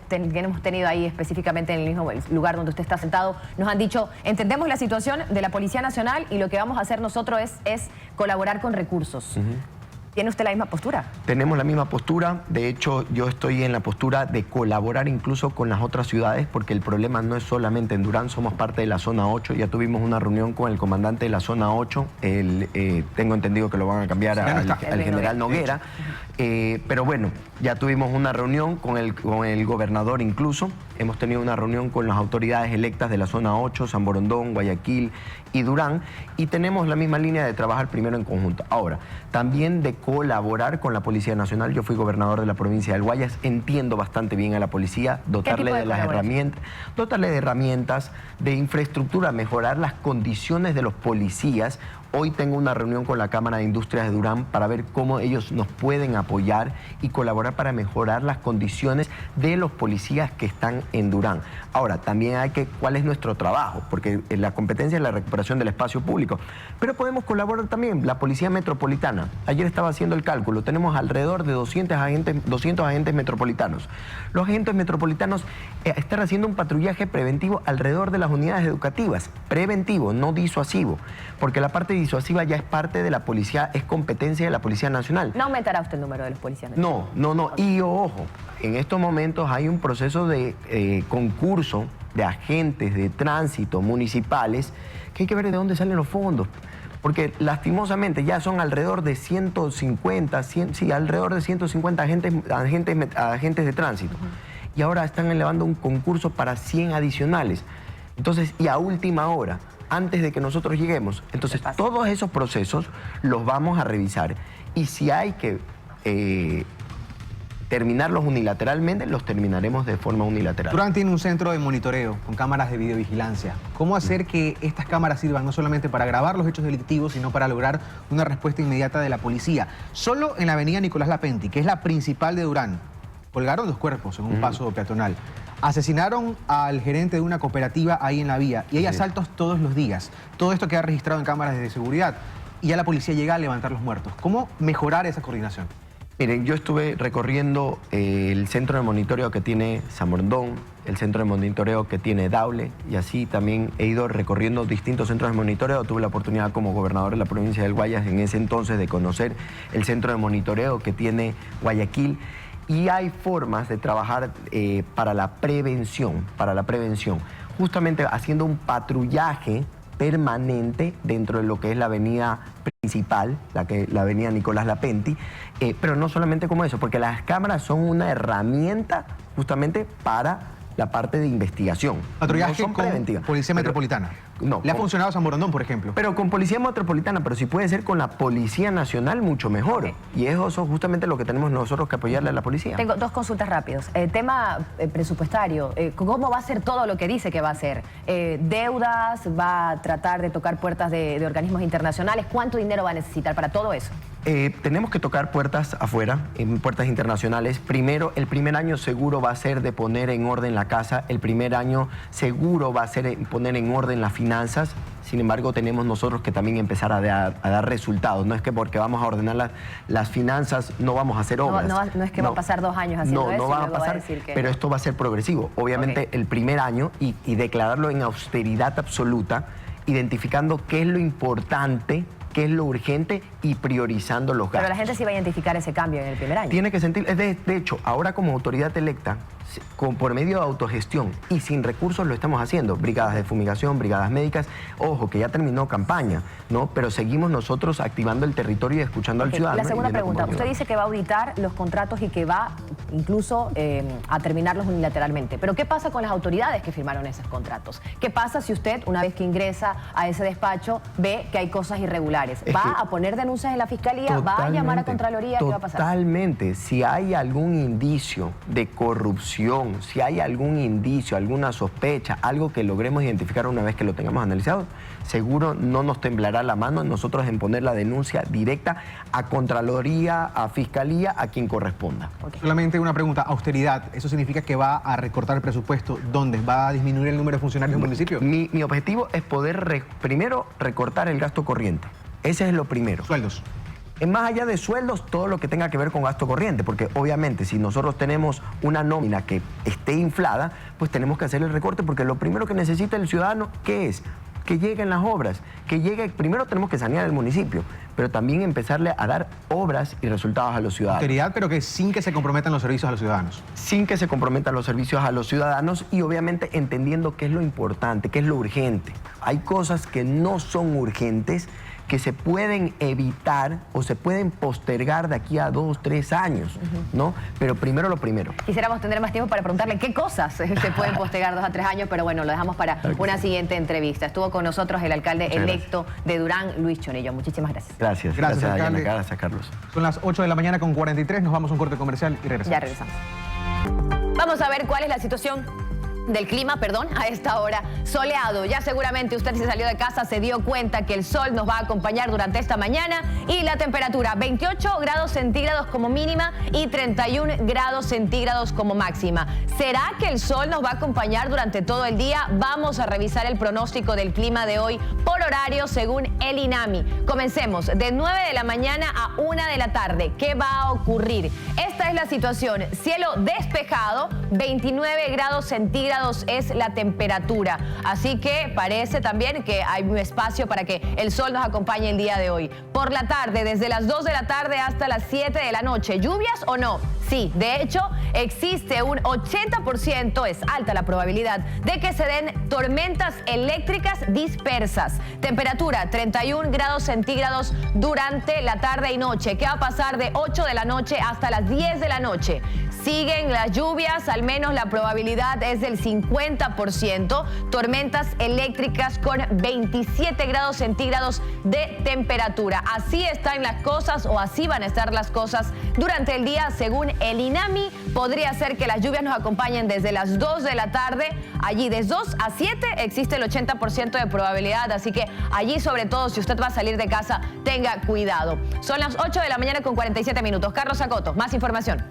tenido ahí específicamente en el mismo lugar donde usted está sentado, nos han dicho, entendemos la situación de la Policía Nacional y lo que vamos a hacer nosotros es colaborar con recursos. ¿Tiene usted la misma postura? Tenemos la misma postura. De hecho, yo estoy en la postura de colaborar incluso con las otras ciudades, porque el problema no es solamente en Durán, somos parte de la zona 8. Ya tuvimos una reunión con el comandante de la zona 8. Tengo entendido que lo van a cambiar al general Noguera. Pero bueno, ya tuvimos una reunión con el gobernador incluso. hemos tenido una reunión con las autoridades electas de la zona 8, San Borondón, Guayaquil y Durán, y tenemos la misma línea de trabajar primero en conjunto. Ahora, también de colaborar con la Policía Nacional. Yo fui gobernador de la provincia del Guayas, entiendo bastante bien a la policía, dotarle de las herramientas, de infraestructura, mejorar las condiciones de los policías. Hoy tengo una reunión con la Cámara de Industrias de Durán para ver cómo ellos nos pueden apoyar y colaborar para mejorar las condiciones de los policías que están en Durán. Ahora, también ¿cuál es nuestro trabajo? Porque la competencia es la recuperación del espacio público. Pero podemos colaborar también, la Policía Metropolitana. Ayer estaba haciendo el cálculo, tenemos alrededor de 200 agentes metropolitanos. Los agentes metropolitanos están haciendo un patrullaje preventivo alrededor de las unidades educativas. Preventivo, no disuasivo. Porque la parte disuasiva ya es parte de la policía, es competencia de la Policía Nacional. ¿No aumentará usted el número de los policías? No. Y ojo, en estos momentos hay un proceso de concurso de agentes de tránsito municipales que hay que ver de dónde salen los fondos. Porque lastimosamente ya son alrededor de 150 agentes de tránsito. Y ahora están elevando un concurso para 100 adicionales. Entonces, y a última hora, antes de que nosotros lleguemos. Entonces, todos esos procesos los vamos a revisar. Y si hay que terminarlos unilateralmente, los terminaremos de forma unilateral. Durán tiene un centro de monitoreo con cámaras de videovigilancia. ¿Cómo hacer que estas cámaras sirvan no solamente para grabar los hechos delictivos, sino para lograr una respuesta inmediata de la policía? Solo en la avenida Nicolás Lapenti, que es la principal de Durán, colgaron 2 cuerpos en un paso peatonal. Asesinaron al gerente de una cooperativa ahí en la vía y hay asaltos todos los días. Todo esto queda registrado en cámaras de seguridad y ya la policía llega a levantar los muertos. ¿Cómo mejorar esa coordinación? Miren, yo estuve recorriendo el centro de monitoreo que tiene San Borondón, el centro de monitoreo que tiene Daule, y así también he ido recorriendo distintos centros de monitoreo. Tuve la oportunidad como gobernador de la provincia del Guayas en ese entonces de conocer el centro de monitoreo que tiene Guayaquil. Y hay formas de trabajar para la prevención, justamente haciendo un patrullaje permanente dentro de lo que es la avenida principal, la avenida Nicolás Lapenti, pero no solamente como eso, porque las cámaras son una herramienta justamente para la parte de investigación. Patrullaje con Policía Metropolitana. No. ¿Le ha funcionado a San Borondón, por ejemplo? Pero con Policía Metropolitana, pero si puede ser con la Policía Nacional, mucho mejor. Okay. Y eso es justamente lo que tenemos nosotros que apoyarle a la policía. Tengo 2 consultas rápidos. Tema presupuestario. ¿Cómo va a ser todo lo que dice que va a hacer? ¿Deudas? ¿Va a tratar de tocar puertas de organismos internacionales? ¿Cuánto dinero va a necesitar para todo eso? Tenemos que tocar puertas afuera, puertas internacionales. Primero, el primer año seguro va a ser de poner en orden la casa. El primer año seguro va a ser poner en orden las finanzas. Sin embargo, tenemos nosotros que también empezar a dar resultados. No es que porque vamos a ordenar las finanzas no vamos a hacer obras. No es que va a pasar 2 años haciendo eso. No va a pasar, pero esto va a ser progresivo. Obviamente el primer año y declararlo en austeridad absoluta, identificando qué es lo importante, qué es lo urgente y priorizando los gastos. Pero la gente sí va a identificar ese cambio en el primer año. Tiene que sentir, de hecho, ahora como autoridad electa, por medio de autogestión y sin recursos lo estamos haciendo. Brigadas de fumigación, brigadas médicas. Ojo, que ya terminó campaña, ¿no? Pero seguimos nosotros activando el territorio y escuchando al ciudadano. La segunda pregunta. Usted dice que va a auditar los contratos y que va incluso a terminarlos unilateralmente. Pero ¿qué pasa con las autoridades que firmaron esos contratos? ¿Qué pasa si usted, una vez que ingresa a ese despacho, ve que hay cosas irregulares? ¿Va a poner denuncias en la fiscalía? ¿Va a llamar a Contraloría? ¿Qué va a pasar? Totalmente. Si hay algún indicio de corrupción, si hay algún indicio, alguna sospecha, algo que logremos identificar una vez que lo tengamos analizado, seguro no nos temblará la mano nosotros en poner la denuncia directa a Contraloría, a Fiscalía, a quien corresponda. Okay. Solamente una pregunta, austeridad, ¿eso significa que va a recortar el presupuesto? ¿Dónde? ¿Va a disminuir el número de funcionarios del municipio? Mi objetivo es poder primero recortar el gasto corriente. Ese es lo primero. Sueldos. Más allá de sueldos, todo lo que tenga que ver con gasto corriente, porque obviamente si nosotros tenemos una nómina que esté inflada, pues tenemos que hacer el recorte, porque lo primero que necesita el ciudadano, ¿qué es? Que lleguen las obras, que llegue, primero tenemos que sanear el municipio, pero también empezarle a dar obras y resultados a los ciudadanos. Austeridad, pero que sin que se comprometan los servicios a los ciudadanos. Sin que se comprometan los servicios a los ciudadanos y obviamente entendiendo qué es lo importante, qué es lo urgente. Hay cosas que no son urgentes, que se pueden evitar o se pueden postergar de aquí a 2, 3 años, ¿no? Pero primero lo primero. Quisiéramos tener más tiempo para preguntarle qué cosas se pueden postergar 2 a 3 años, pero bueno, lo dejamos para una siguiente entrevista. Estuvo con nosotros el alcalde electo de Durán, Luis Chonillo. Muchísimas gracias. Gracias, alcalde. Diana, gracias, Carlos. Son las 8 de la mañana con 43, nos vamos a un corte comercial y regresamos. Ya regresamos. Vamos a ver cuál es la situación del clima, a esta hora soleado. Ya seguramente usted, si salió de casa, se dio cuenta que el sol nos va a acompañar durante esta mañana y la temperatura 28 grados centígrados como mínima y 31 grados centígrados como máxima. ¿Será que el sol nos va a acompañar durante todo el día? Vamos a revisar el pronóstico del clima de hoy por horario según el INAMI. Comencemos de 9 de la mañana a 1 de la tarde. ¿Qué va a ocurrir? Esta es la situación. Cielo despejado, 29 grados centígrados es la temperatura. Así que parece también que hay un espacio para que el sol nos acompañe el día de hoy. Por la tarde, desde las 2 de la tarde hasta las 7 de la noche. ¿Lluvias o no? Sí, de hecho, existe un 80%, es alta la probabilidad, de que se den tormentas eléctricas dispersas. Temperatura 31 grados centígrados durante la tarde y noche. ¿Qué va a pasar de 8 de la noche hasta las 10 de la noche? Siguen las lluvias, al menos la probabilidad es del 50%. Tormentas eléctricas con 27 grados centígrados de temperatura. Así están las cosas, o así van a estar las cosas durante el día según el INAMI. Podría ser que las lluvias nos acompañen desde las 2 de la tarde. Allí de 2 a 7 existe el 80% de probabilidad. Así que allí, sobre todo, si usted va a salir de casa, tenga cuidado. Son las 8 de la mañana con 47 minutos. Carlos Acoto, más información.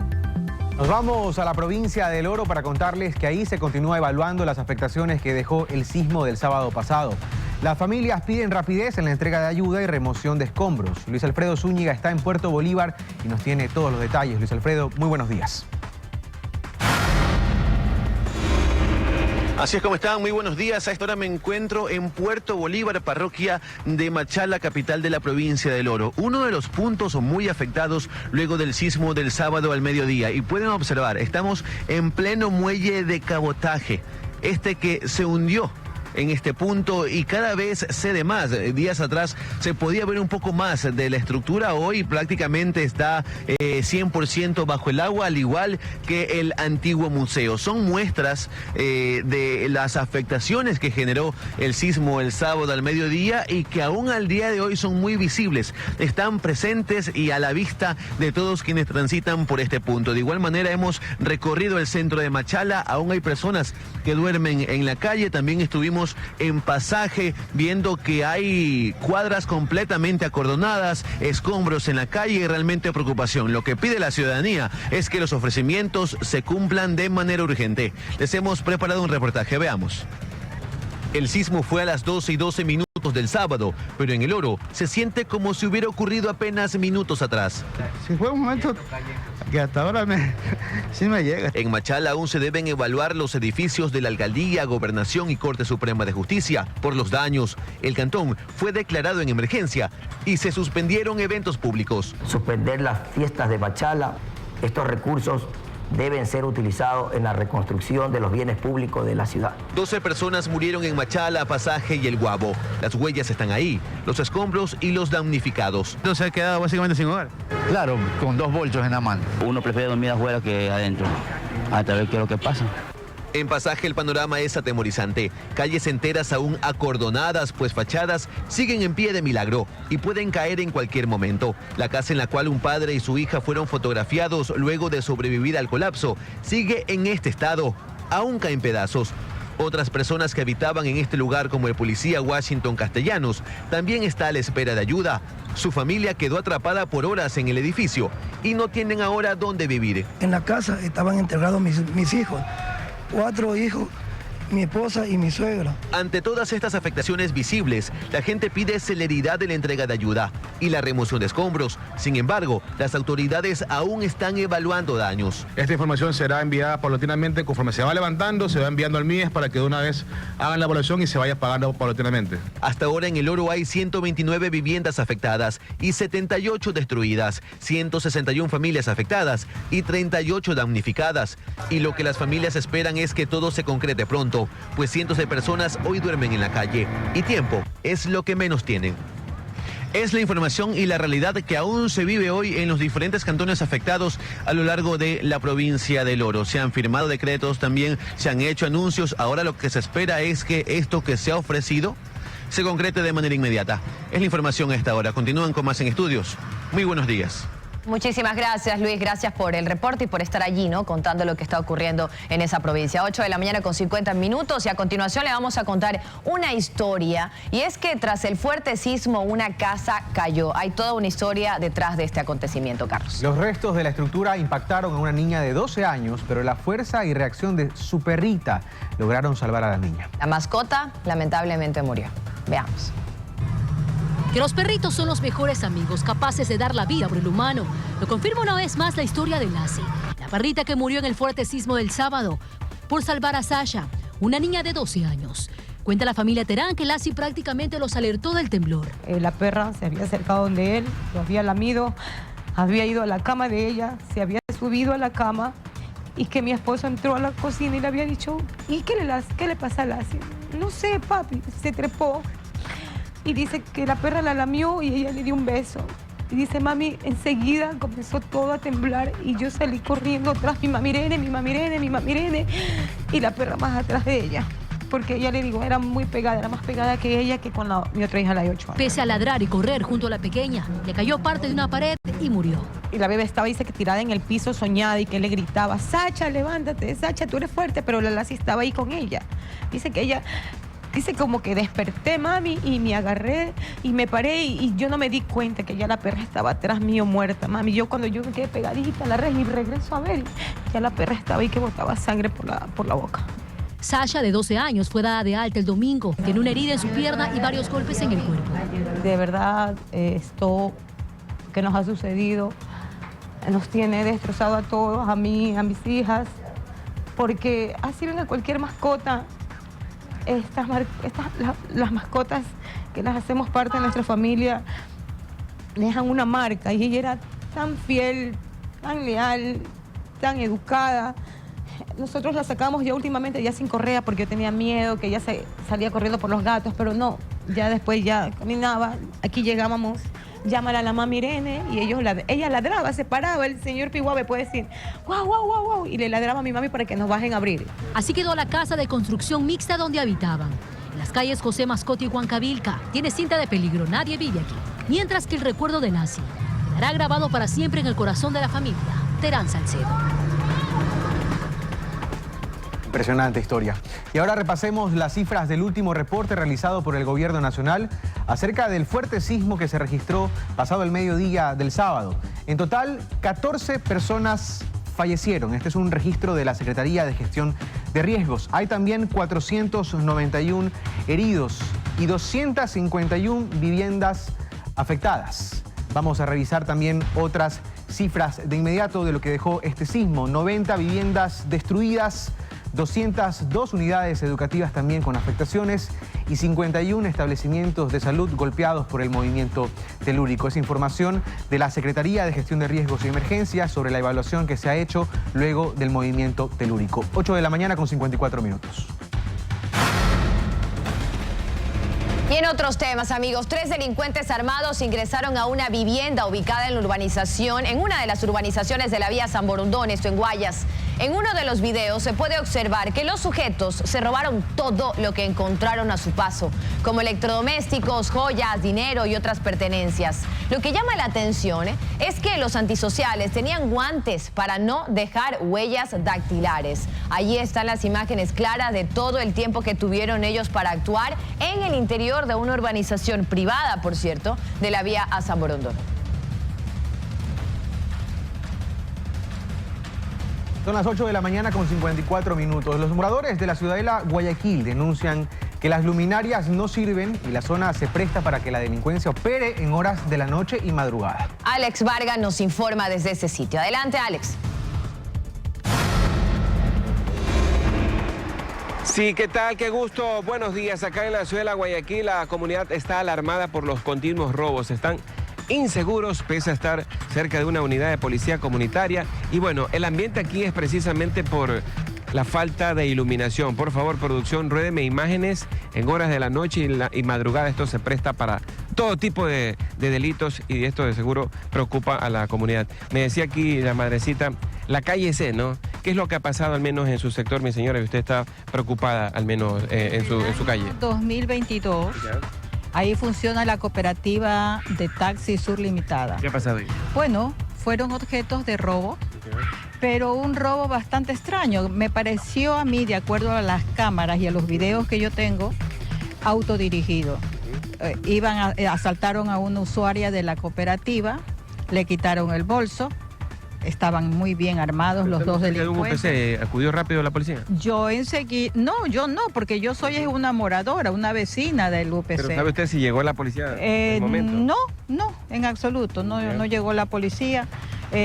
Nos vamos a la provincia del Oro para contarles que ahí se continúa evaluando las afectaciones que dejó el sismo del sábado pasado. Las familias piden rapidez en la entrega de ayuda y remoción de escombros. Luis Alfredo Zúñiga está en Puerto Bolívar y nos tiene todos los detalles. Luis Alfredo, muy buenos días. Así es como están, muy buenos días. A esta hora me encuentro en Puerto Bolívar, parroquia de Machala, capital de la provincia del Oro. Uno de los puntos muy afectados luego del sismo del sábado al mediodía. Y pueden observar, estamos en pleno muelle de cabotaje, que se hundió en este punto y cada vez cede más. Días atrás se podía ver un poco más de la estructura, hoy prácticamente está 100% bajo el agua, al igual que el antiguo museo. Son muestras de las afectaciones que generó el sismo el sábado al mediodía y que aún al día de hoy son muy visibles, están presentes y a la vista de todos quienes transitan por este punto. De igual manera hemos recorrido el centro de Machala, aún hay personas que duermen en la calle. También estuvimos en Pasaje viendo que hay cuadras completamente acordonadas, escombros en la calle y realmente preocupación. Lo que pide la ciudadanía es que los ofrecimientos se cumplan de manera urgente. Les hemos preparado un reportaje, veamos. El sismo fue a las 12:12 del sábado, pero en el Oro se siente como si hubiera ocurrido apenas minutos atrás. Sí, fue un momento que hasta ahora sí me llega. En Machala aún se deben evaluar los edificios de la Alcaldía, Gobernación y Corte Suprema de Justicia. Por los daños, el cantón fue declarado en emergencia y se suspendieron eventos públicos. Suspender las fiestas de Machala, estos recursos deben ser utilizados en la reconstrucción de los bienes públicos de la ciudad. 12 personas murieron en Machala, Pasaje y El Guabo. Las huellas están ahí, los escombros y los damnificados. Se ha quedado básicamente sin hogar. Claro, con 2 bolsos en la mano. Uno prefiere dormir afuera que adentro, hasta ver qué es lo que pasa. En Pasaje el panorama es atemorizante. Calles enteras aún acordonadas, pues fachadas siguen en pie de milagro y pueden caer en cualquier momento. La casa en la cual un padre y su hija fueron fotografiados luego de sobrevivir al colapso sigue en este estado, aún cae en pedazos. Otras personas que habitaban en este lugar, como el policía Washington Castellanos, también está a la espera de ayuda. Su familia quedó atrapada por horas en el edificio y no tienen ahora dónde vivir. En la casa estaban enterrados mis hijos. 4 hijos, mi esposa y mi suegra. Ante todas estas afectaciones visibles, la gente pide celeridad en la entrega de ayuda y la remoción de escombros. Sin embargo, las autoridades aún están evaluando daños. Esta información será enviada paulatinamente conforme se va levantando, se va enviando al MIES para que de una vez hagan la evaluación y se vaya pagando paulatinamente. Hasta ahora en el Oro hay 129 viviendas afectadas y 78 destruidas, 161 familias afectadas y 38 damnificadas. Y lo que las familias esperan es que todo se concrete pronto, pues cientos de personas hoy duermen en la calle y tiempo es lo que menos tienen. Es la información y la realidad que aún se vive hoy en los diferentes cantones afectados a lo largo de la provincia del Oro. Se han firmado decretos, también se han hecho anuncios. Ahora lo que se espera es que esto que se ha ofrecido se concrete de manera inmediata. Es la información a esta hora. Continúan con más en estudios. Muy buenos días. Muchísimas gracias, Luis. Gracias por el reporte y por estar allí, ¿no? Contando lo que está ocurriendo en esa provincia. 8 de la mañana con 50 minutos y a continuación le vamos a contar una historia. Y es que tras el fuerte sismo una casa cayó. Hay toda una historia detrás de este acontecimiento, Carlos. Los restos de la estructura impactaron a una niña de 12 años, pero la fuerza y reacción de su perrita lograron salvar a la niña. La mascota lamentablemente murió. Veamos. Que los perritos son los mejores amigos, capaces de dar la vida por el humano. Lo confirma una vez más la historia de Lassie, la perrita que murió en el fuerte sismo del sábado por salvar a Sasha, una niña de 12 años. Cuenta la familia Terán que Lassie prácticamente los alertó del temblor. La perra se había acercado donde él, lo había lamido, había ido a la cama de ella, se había subido a la cama y que mi esposo entró a la cocina y le había dicho, ¿y qué le pasa a Lassie? No sé, papi, se trepó. Y dice que la perra la lamió y ella le dio un beso. Y dice, mami, enseguida comenzó todo a temblar y yo salí corriendo atrás, mi mami Irene, mi mami Irene, mi mami Irene, y la perra más atrás de ella. Porque ella, le digo, era muy pegada, era más pegada que ella que con mi otra hija, la de 8 años. Pese a ladrar y correr junto a la pequeña, le cayó parte de una pared y murió. Y la bebé estaba, dice, que tirada en el piso, soñada, y que le gritaba, Sacha, levántate, Sacha, tú eres fuerte, pero la Lassie estaba ahí con ella. Dice que ella... Dice como que desperté, mami, y me agarré y me paré y yo no me di cuenta que ya la perra estaba atrás mío muerta, mami. Cuando yo me quedé pegadita a la red y regreso a ver, ya la perra estaba ahí que botaba sangre por la boca. Sasha, de 12 años, fue dada de alta el domingo. Tiene una herida en su pierna y varios golpes en el cuerpo. De verdad, esto que nos ha sucedido nos tiene destrozado a todos, a mí, a mis hijas, porque así venga cualquier mascota. Las mascotas que las hacemos parte de nuestra familia dejan una marca y ella era tan fiel, tan leal, tan educada. Nosotros la sacamos ya últimamente ya sin correa porque yo tenía miedo que ella salía corriendo por los gatos, pero no, ya después ya caminaba, aquí llegábamos, llámala a la mami Irene y ella ladraba, se paraba, el señor Pihuave puede decir, guau, guau, guau, guau, y le ladraba a mi mami para que nos bajen a abrir. Así quedó la casa de construcción mixta donde habitaban. En las calles José Mascotti y Huancavilca. Tiene cinta de peligro, nadie vive aquí. Mientras que el recuerdo de Lassie quedará grabado para siempre en el corazón de la familia. Terán Salcedo. Impresionante historia. Y ahora repasemos las cifras del último reporte realizado por el Gobierno Nacional acerca del fuerte sismo que se registró pasado el mediodía del sábado. En total, 14 personas fallecieron. Este es un registro de la Secretaría de Gestión de Riesgos. Hay también 491 heridos y 251 viviendas afectadas. Vamos a revisar también otras cifras de inmediato de lo que dejó este sismo. 90 viviendas destruidas, 202 unidades educativas también con afectaciones y 51 establecimientos de salud golpeados por el movimiento telúrico. Es información de la Secretaría de Gestión de Riesgos y Emergencias sobre la evaluación que se ha hecho luego del movimiento telúrico. 8 de la mañana con 54 minutos. Y en otros temas, amigos, 3 delincuentes armados ingresaron a una vivienda ubicada en una de las urbanizaciones de la vía San Borondón, esto en Guayas. En uno de los videos se puede observar que los sujetos se robaron todo lo que encontraron a su paso, como electrodomésticos, joyas, dinero y otras pertenencias. Lo que llama la atención es que los antisociales tenían guantes para no dejar huellas dactilares. Allí están las imágenes claras de todo el tiempo que tuvieron ellos para actuar en el interior de una urbanización privada, por cierto, de la vía a San Borondón. Son las 8 de la mañana con 54 minutos. Los moradores de la ciudadela Guayaquil denuncian que las luminarias no sirven y la zona se presta para que la delincuencia opere en horas de la noche y madrugada. Alex Vargas nos informa desde ese sitio. Adelante, Alex. Sí, ¿qué tal? Qué gusto. Buenos días. Acá en la ciudad de Guayaquil la comunidad está alarmada por los continuos robos. Están inseguros pese a estar cerca de una unidad de policía comunitaria. Y bueno, el ambiente aquí es precisamente por la falta de iluminación. Por favor, producción, ruédeme imágenes en horas de la noche y madrugada. Esto se presta para todo tipo de delitos y esto de seguro preocupa a la comunidad. Me decía aquí la madrecita, la calle C, ¿no? ¿Qué es lo que ha pasado al menos en su sector, mi señora? Y usted está preocupada al menos en su calle. 2022. Ahí funciona la cooperativa de taxi Sur Limitada. ¿Qué ha pasado ahí? Bueno, fueron objetos de robo, pero un robo bastante extraño. Me pareció a mí, de acuerdo a las cámaras y a los videos que yo tengo, autodirigido. Asaltaron a una usuaria de la cooperativa, le quitaron el bolso. Estaban muy bien armados los dos delincuentes. ¿UPC acudió rápido la policía? Yo enseguida, yo no, porque yo soy una moradora, una vecina del UPC. ¿Pero sabe usted si llegó la policía en el momento? No, en absoluto, no llegó la policía.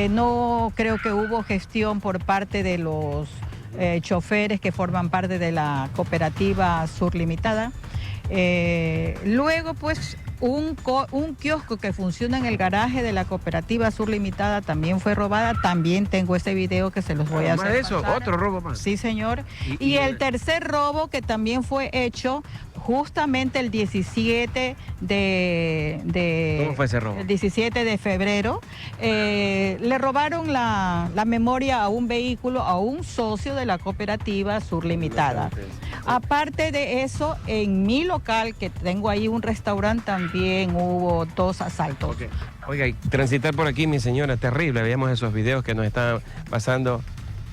No creo que hubo gestión por parte de los choferes que forman parte de la cooperativa Sur Limitada. Luego, pues, un kiosco que funciona en el garaje de la cooperativa Sur Limitada también fue robada. También tengo ese video que se los voy a hacer. ¿Más eso? ¿Otro robo más? Sí, señor. Y el tercer robo que también fue hecho justamente el 17 ¿Cómo fue ese robo? El 17 de febrero. Le robaron la memoria a un vehículo, a un socio de la cooperativa Sur Limitada. Aparte de eso, en mi local, que tengo ahí un restaurante, también hubo 2 asaltos. Okay. Oiga, y transitar por aquí, mi señora, terrible. Veíamos esos videos que nos están pasando.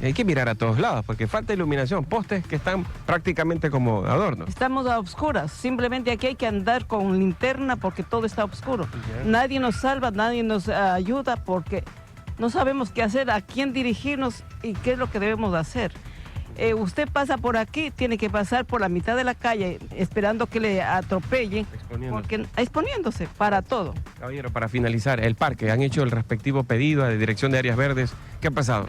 Hay que mirar a todos lados, porque falta iluminación, postes que están prácticamente como adornos. Estamos a oscuras, simplemente aquí hay que andar con linterna porque todo está oscuro. Nadie nos salva, nadie nos ayuda porque no sabemos qué hacer, a quién dirigirnos y qué es lo que debemos hacer. Usted pasa por aquí, tiene que pasar por la mitad de la calle esperando que le atropellen, exponiéndose para todo. Caballero, para finalizar, el parque, ¿han hecho el respectivo pedido a la Dirección de Áreas Verdes? ¿Qué ha pasado?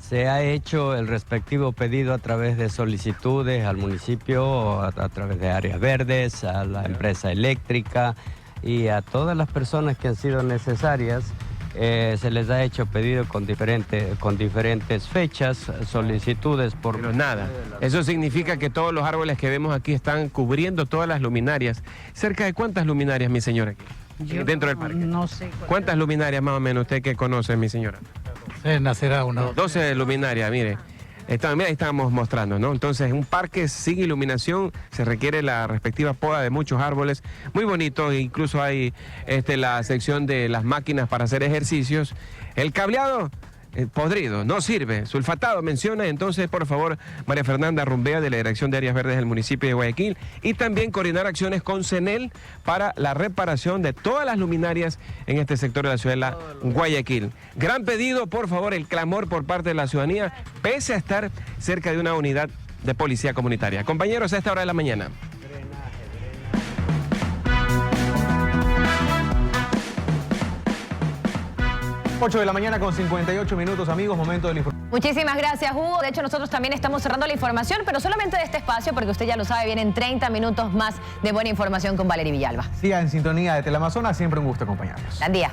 Se ha hecho el respectivo pedido a través de solicitudes al municipio, a través de Áreas Verdes, a la empresa eléctrica y a todas las personas que han sido necesarias. Se les ha hecho pedido con diferentes fechas, solicitudes por... Pero nada, eso significa que todos los árboles que vemos aquí están cubriendo todas las luminarias. ¿Cerca de cuántas luminarias, mi señora, aquí? Dentro del parque. No sé. ¿Cuántas luminarias más o menos usted que conoce, mi señora? Nacerá una. 12 luminarias, mire. Mira, ahí estábamos mostrando, ¿no? Entonces, un parque sin iluminación, se requiere la respectiva poda de muchos árboles, muy bonito, incluso hay la sección de las máquinas para hacer ejercicios. El cableado, podrido, no sirve, sulfatado menciona. Entonces, por favor, María Fernanda Rumbea, de la Dirección de Áreas Verdes del municipio de Guayaquil, y también coordinar acciones con CENEL para la reparación de todas las luminarias en este sector de la ciudad de Guayaquil. Gran pedido, por favor, el clamor por parte de la ciudadanía, pese a estar cerca de una unidad de policía comunitaria. Compañeros, a esta hora de la mañana. 8 de la mañana con 58 minutos, amigos, momento de la información. Muchísimas gracias, Hugo. De hecho, nosotros también estamos cerrando la información, pero solamente de este espacio, porque usted ya lo sabe, vienen 30 minutos más de buena información con Valery Villalba. Siga en sintonía de Teleamazonas, siempre un gusto acompañarnos. Buen día.